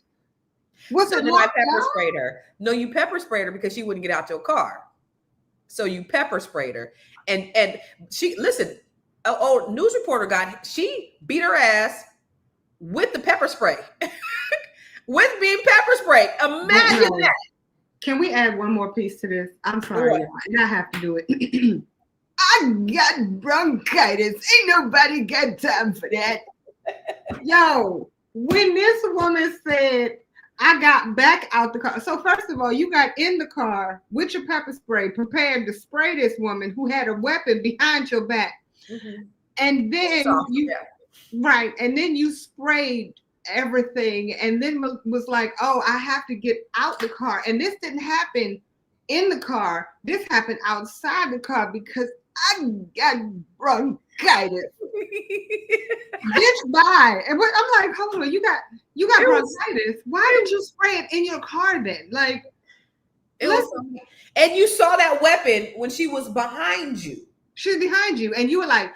So then I pepper sprayed her. No, you pepper sprayed her because she wouldn't get out your car. So you pepper sprayed her, and she listen. News reporter she beat her ass with the pepper spray, with being pepper sprayed. Imagine that. Can we add one more piece to this? I'm sorry, and I have to do it. I got bronchitis. Ain't nobody got time for that. Yo, when this woman said, I got back out the car. So first of all, you got in the car with your pepper spray, prepared to spray this woman who had a weapon behind your back. Mm-hmm. And then and then you sprayed everything, and then was like, oh, I have to get out the car. And this didn't happen in the car. This happened outside the car because I got bronchitis. Bitch, bye. And I'm like, hold on, you got bronchitis. Why didn't you spray it in your car then? Like, listen. And you saw that weapon when she was behind you. She's behind you, and you were like,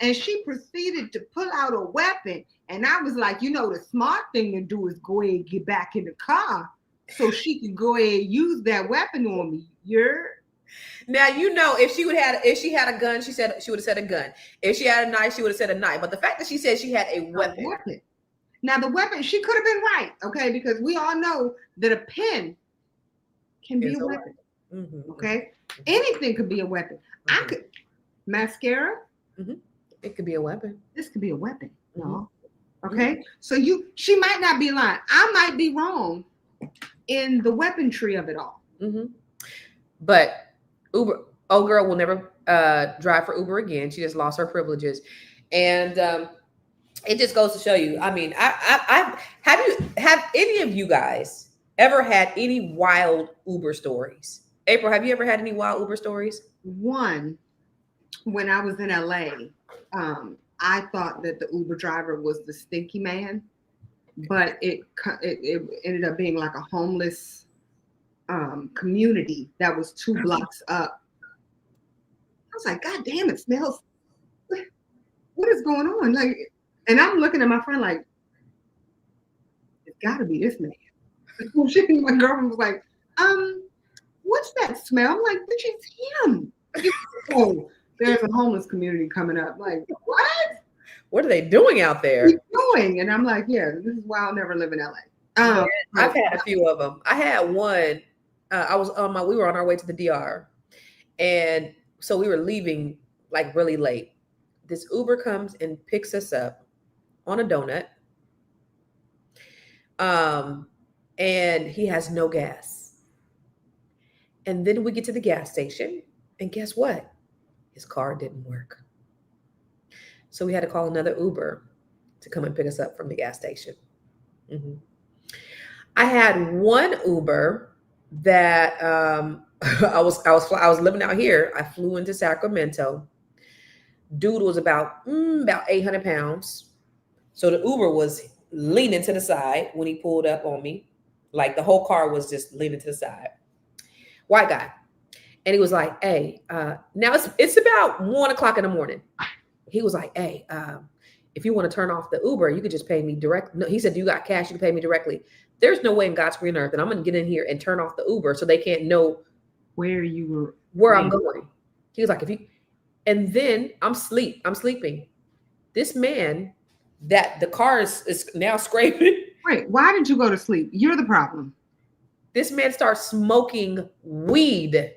and she proceeded to pull out a weapon, and I was like, the smart thing to do is go ahead and get back in the car so she could go ahead and use that weapon on me. Now if she had a gun, she would have said a gun. If she had a knife, she would have said a knife. But the fact that she said she had a weapon. Now the weapon, she could have been right, okay, because we all know that a pen can be a weapon. Mm-hmm. Okay, anything could be a weapon. Mm-hmm. I could mascara. Mm-hmm. It could be a weapon. This could be a weapon. Mm-hmm. No, okay. So she might not be lying. I might be wrong in the weaponry of it all. Mm-hmm. But Uber, old girl will never drive for Uber again. She just lost her privileges, and it just goes to show you. I mean, have any of you guys ever had any wild Uber stories? April, have you ever had any wild Uber stories? One, when I was in LA, I thought that the Uber driver was the stinky man, but it ended up being like a homeless community that was 2 blocks up. I was like, God damn, it smells. What is going on? Like, and I'm looking at my friend like, it's got to be this man. My girlfriend was like, what's that smell? I'm like, bitch, it's him. Oh, there's a homeless community coming up. Like, what? What are they doing out there? What are you doing? And I'm like, yeah, this is why I'll never live in LA. I've had a few of them. I had one. We were on our way to the DR, and so we were leaving like really late. This Uber comes and picks us up on a donut. And he has no gas. And then we get to the gas station, and guess what? His car didn't work. So we had to call another Uber to come and pick us up from the gas station. Mm-hmm. I had one Uber that I was living out here. I flew into Sacramento. Dude was about 800 pounds. So the Uber was leaning to the side when he pulled up on me. Like the whole car was just leaning to the side. White guy. And he was like, hey, now it's about 1:00 in the morning. He was like, hey, if you want to turn off the Uber, you could just pay me direct. No, he said, you got cash, you can pay me directly. There's no way in God's green earth that I'm going to get in here and turn off the Uber so they can't know where I'm going. He was like, and then I'm sleeping. This man that the car is now scraping. Wait, why did you go to sleep? You're the problem. This man starts smoking weed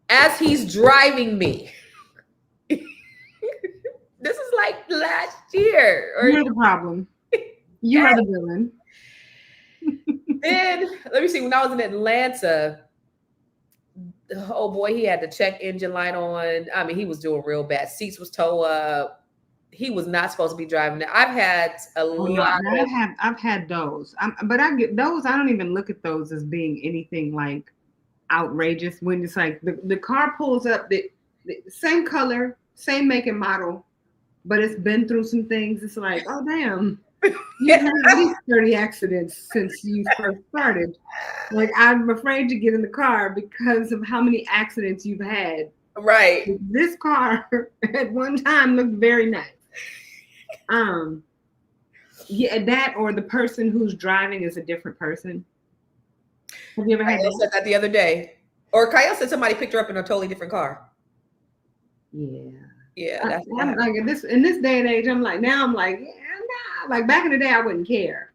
as he's driving me. This is like last year. You're the problem. You are the villain. Then, let me see, when I was in Atlanta, oh boy, he had the check engine light on. I mean, he was doing real bad. Seats was towed up. He was not supposed to be driving that. I've had a lot. I've had those, but I get those. I don't even look at those as being anything like outrageous. When it's like the car pulls up, the same color, same make and model, but it's been through some things. It's like, oh damn, you've had at least 30 accidents since you first started. Like, I'm afraid to get in the car because of how many accidents you've had. Right. This car at one time looked very nice. Yeah, that or the person who's driving is a different person. Have you ever had Kyle said that the other day? Or Kyle said somebody picked her up in a totally different car. Yeah. That's I'm like in this day and age, I'm like, yeah, nah. Like back in the day, I wouldn't care.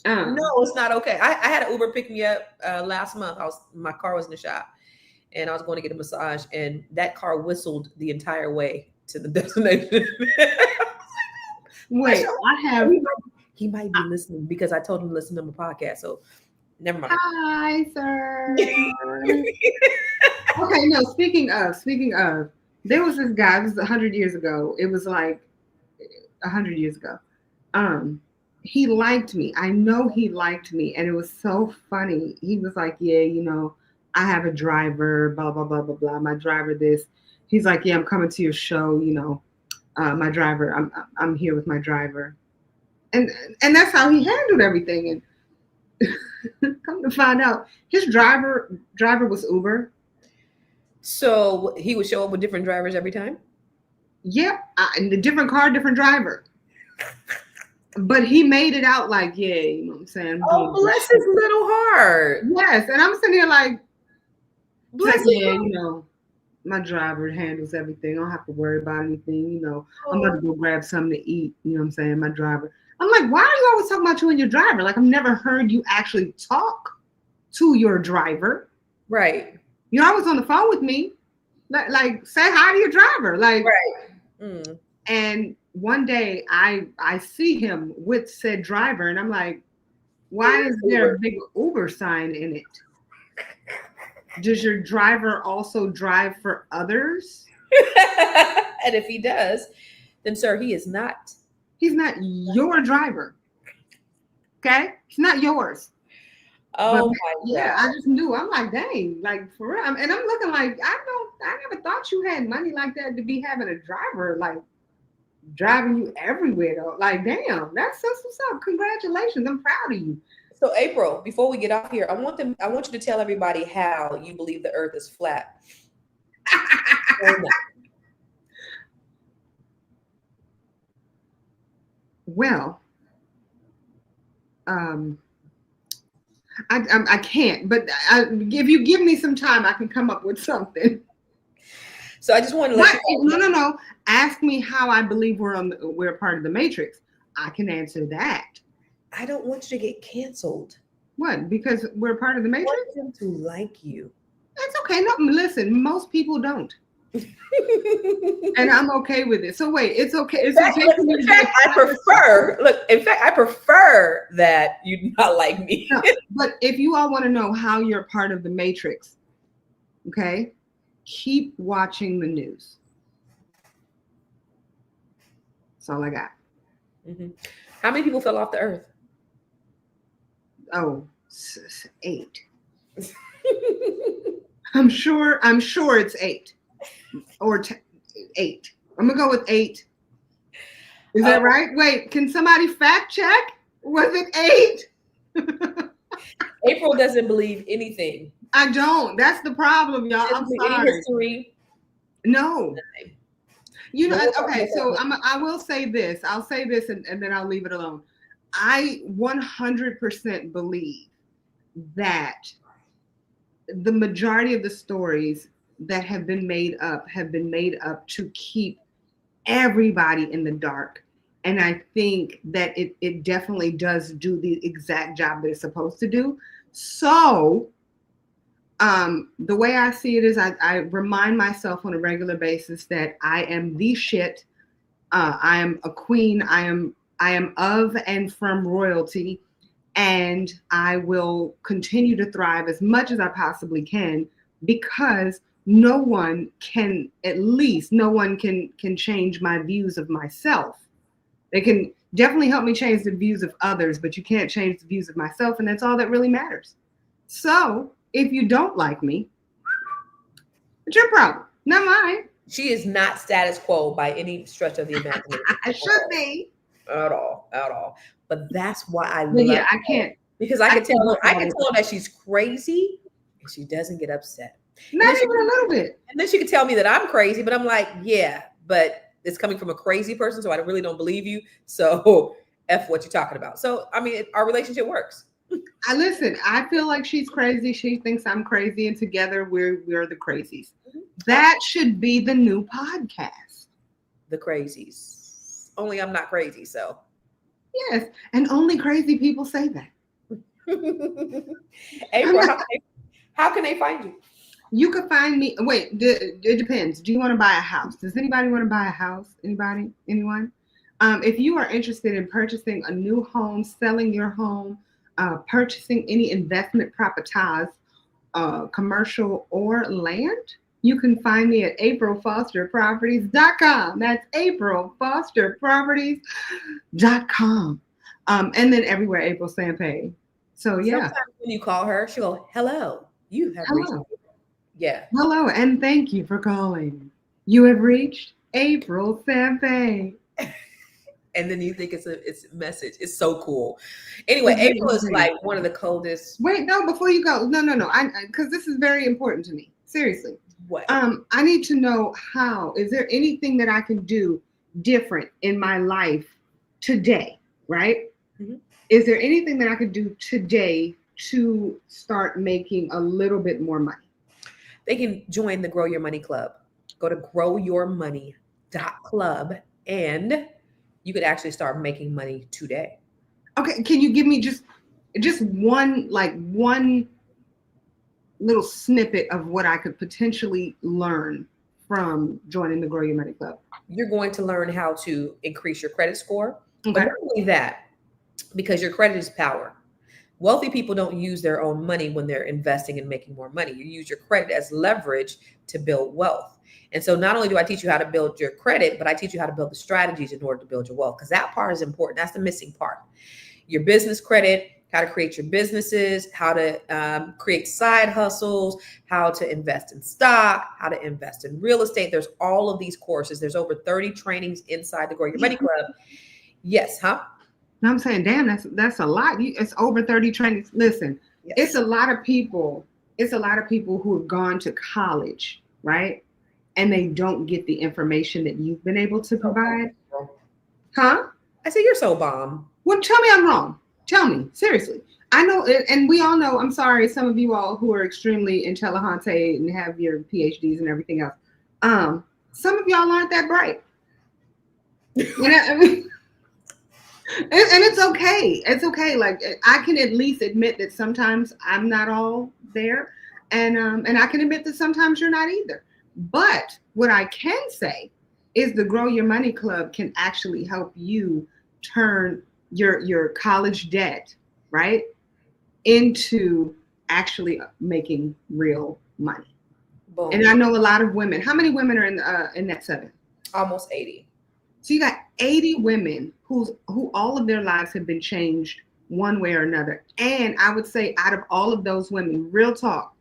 No, it's not okay. I had an Uber pick me up last month. My car was in the shop and I was going to get a massage, and that car whistled the entire way to the destination. Wait, he might be listening because I told him to listen to my podcast. So never mind. Hi, sir. Okay, no, speaking of, there was this guy, this was 100 years ago. It was like 100 years ago. He liked me. I know he liked me. And it was so funny. He was like, yeah, you know, I have a driver, blah, blah, blah, blah, blah. My driver this. He's like, yeah, I'm coming to your show, you know. My driver, I'm here with my driver. And that's how he handled everything. And come to find out, his driver was Uber. So he would show up with different drivers every time? Yeah, and a different car, different driver. But he made it out like, yeah, you know what I'm saying? Oh, bless his little heart. Yes, and I'm sitting here like, bless yeah, you know, my driver handles everything. I don't have to worry about anything, you know. I'm about to go grab something to eat, you know what I'm saying? My driver. I'm like, why are you always talking about you and your driver? Like, I've never heard you actually talk to your driver. Right. You're always on the phone with me. Like say hi to your driver. Like, right. And one day I see him with said driver, and I'm like, why is there a big Uber sign in it? Does your driver also drive for others? And if he does, then sir, he is not. He's not your driver. Okay? He's not yours. Oh my yeah, God. I just knew. I'm like, dang, like for real. And I'm looking like, I never thought you had money like that to be having a driver like driving you everywhere though. Like, damn, that's what's up. Congratulations. I'm proud of you. So April, before we get off here, I want you to tell everybody how you believe the earth is flat. Well, I can't, but if you give me some time, I can come up with something. So I just want to let you know. No. Ask me how I believe we're part of the Matrix. I can answer that. I don't want you to get canceled. What? Because we're part of the Matrix? I want them to like you. That's okay. No, listen, most people don't. And I'm okay with it. So wait, it's okay. It's okay. In fact, I prefer that you not like me. No, but if you all want to know how you're part of the Matrix, okay, keep watching the news. That's all I got. Mm-hmm. How many people fell off the earth? Oh, 8. I'm sure it's 8 or 8. I'm gonna go with 8. Is that right? Wait, can somebody fact check? Was it 8? April doesn't believe anything. I don't. That's the problem, y'all. I'm sorry. Any history? No. You know, okay, so I will say this. I'll say this and then I'll leave it alone. I 100% believe that the majority of the stories that have been made up to keep everybody in the dark. And I think that it definitely does do the exact job that it's supposed to do. So the way I see it is I remind myself on a regular basis that I am the shit. I am a queen. I am of and from royalty, and I will continue to thrive as much as I possibly can, because no one can change my views of myself. They can definitely help me change the views of others, but you can't change the views of myself, and that's all that really matters. So if you don't like me, it's your problem, not mine. She is not status quo by any stretch of the imagination. I should be. At all. But that's why I love her. I can't. Because I can tell that she's crazy and she doesn't get upset. Not even a little bit. And then she could tell me that I'm crazy, but I'm like, yeah, but it's coming from a crazy person, so I really don't believe you. So F what you're talking about. So, I mean, our relationship works. Listen, I feel like she's crazy. She thinks I'm crazy, and together we're the crazies. Mm-hmm. That should be the new podcast. The Crazies. Only I'm not crazy, so. Yes, and only crazy people say that. April, how can they find you? You could find me. Wait, it depends. Do you want to buy a house? Does anybody want to buy a house? Anybody? Anyone? If you are interested in purchasing a new home, selling your home, purchasing any investment properties, commercial or land, You can find me at aprilfosterproperties.com. That's aprilfosterproperties.com. And then everywhere, April Sampé. So yeah. Sometimes when you call her, she'll go, hello, you have reached. Yeah. Hello, and thank you for calling. You have reached April Sampé. And then you think it's a message. It's so cool. Anyway, April is like one of the coldest. Wait, no, before you go. No. Because this is very important to me. Seriously. What? I need to know how. Is there anything that I can do different in my life today, right? Mm-hmm. Is there anything that I could do today to start making a little bit more money? They can join the Grow Your Money Club. Go to growyourmoney.club and you could actually start making money today. Okay, can you give me just one little snippet of what I could potentially learn from joining the Grow Your Money Club? You're going to learn how to increase your credit score. Okay. But not only that, because your credit is power. Wealthy people don't use their own money when they're investing and making more money. You use your credit as leverage to build wealth. And so not only do I teach you how to build your credit, but I teach you how to build the strategies in order to build your wealth, because that part is important. That's the missing part. Your business credit, how to create your businesses, how to create side hustles, how to invest in stock, how to invest in real estate. There's all of these courses. There's over 30 trainings inside the Grow Your Money Club. Yes, huh? I'm saying, damn, that's a lot. It's over 30 trainings. Listen, yes. It's a lot of people. It's a lot of people who have gone to college, right? And they don't get the information that you've been able to provide. Huh? I say you're so bomb. Well, tell me I'm wrong. Tell me, seriously. I know, and we all know, I'm sorry, some of you all who are extremely intelligente and have your PhDs and everything else. Some of y'all aren't that bright. You know, I mean, and it's okay. It's okay. Like, I can at least admit that sometimes I'm not all there. And I can admit that sometimes you're not either. But what I can say is the Grow Your Money Club can actually help you turn your college debt, right, into actually making real money. Boom. And I know a lot of women. How many women are in that 7? Almost 80. So you got 80 women who all of their lives have been changed one way or another. And I would say out of all of those women, real talk,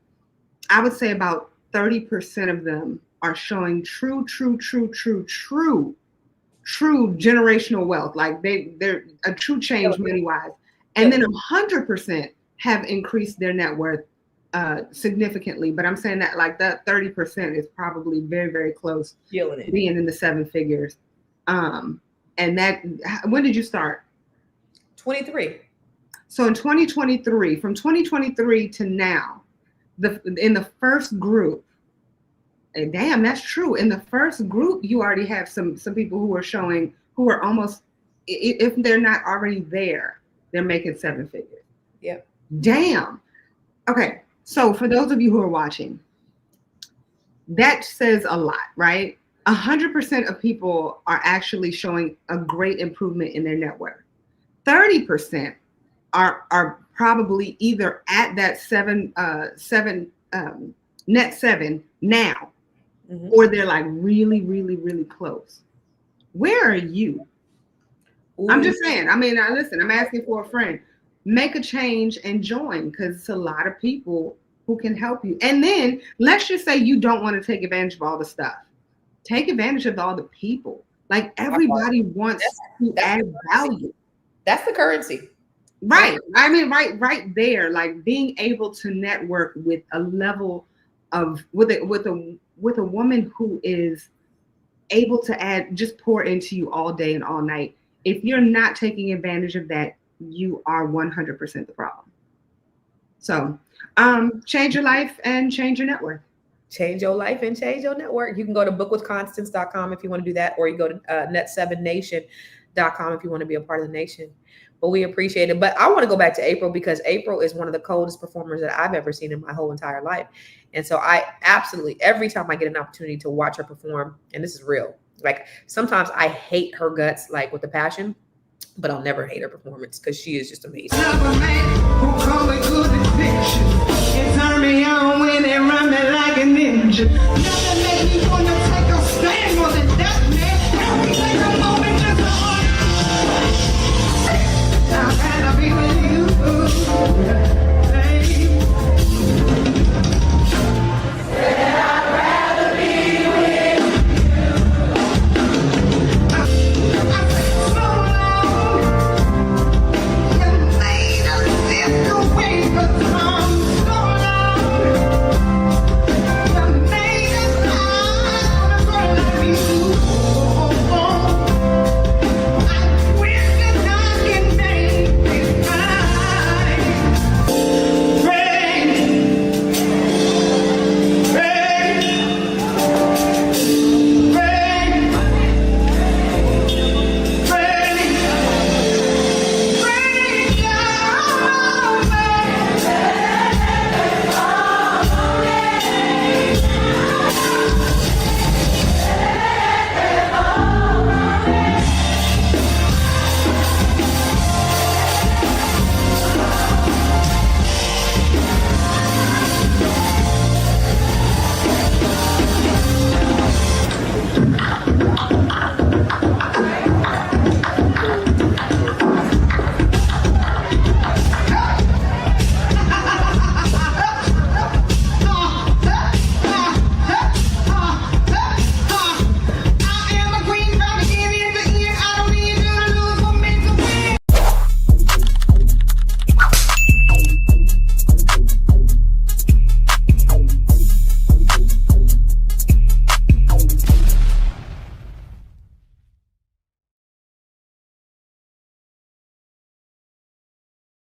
I would say about 30% of them are showing true generational wealth. Like they're a true change money wise. And then 100% have increased their net worth significantly. But I'm saying that like that 30% is probably very, very close to being in the 7 figures. And that, when did you start? 23. So in 2023, from 2023 to now, in the first group, and damn, that's true. In the first group, you already have some people who are showing, who are almost, if they're not already there, they're making 7 figures. Yep. Damn. Okay. So for those of you who are watching, that says a lot, right? 100% of people are actually showing a great improvement in their net worth. 30% are probably either at that net 7 now, or they're like really, really, really close. Where are you? Ooh. I'm just saying. I mean, listen, I'm asking for a friend. Make a change and join, because it's a lot of people who can help you. And then let's just say you don't want to take advantage of all the stuff. Take advantage of all the people. Like everybody wants to add value. That's the currency. Right. I mean, right there, like being able to network with a level of with a woman who is able to just pour into you all day and all night. If you're not taking advantage of that, you are 100% the problem. So change your life and change your network. Change your life and change your network. You can go to bookwithconstance.com if you want to do that, or you go to net7nation.com if you want to be a part of the nation. But we appreciate it. But I want to go back to April, because April is one of the coldest performers that I've ever seen in my whole entire life. And so I absolutely, every time I get an opportunity to watch her perform, and this is real, like sometimes I hate her guts, like with a passion, but I'll never hate her performance because she is just amazing. me like a ninja. Nothing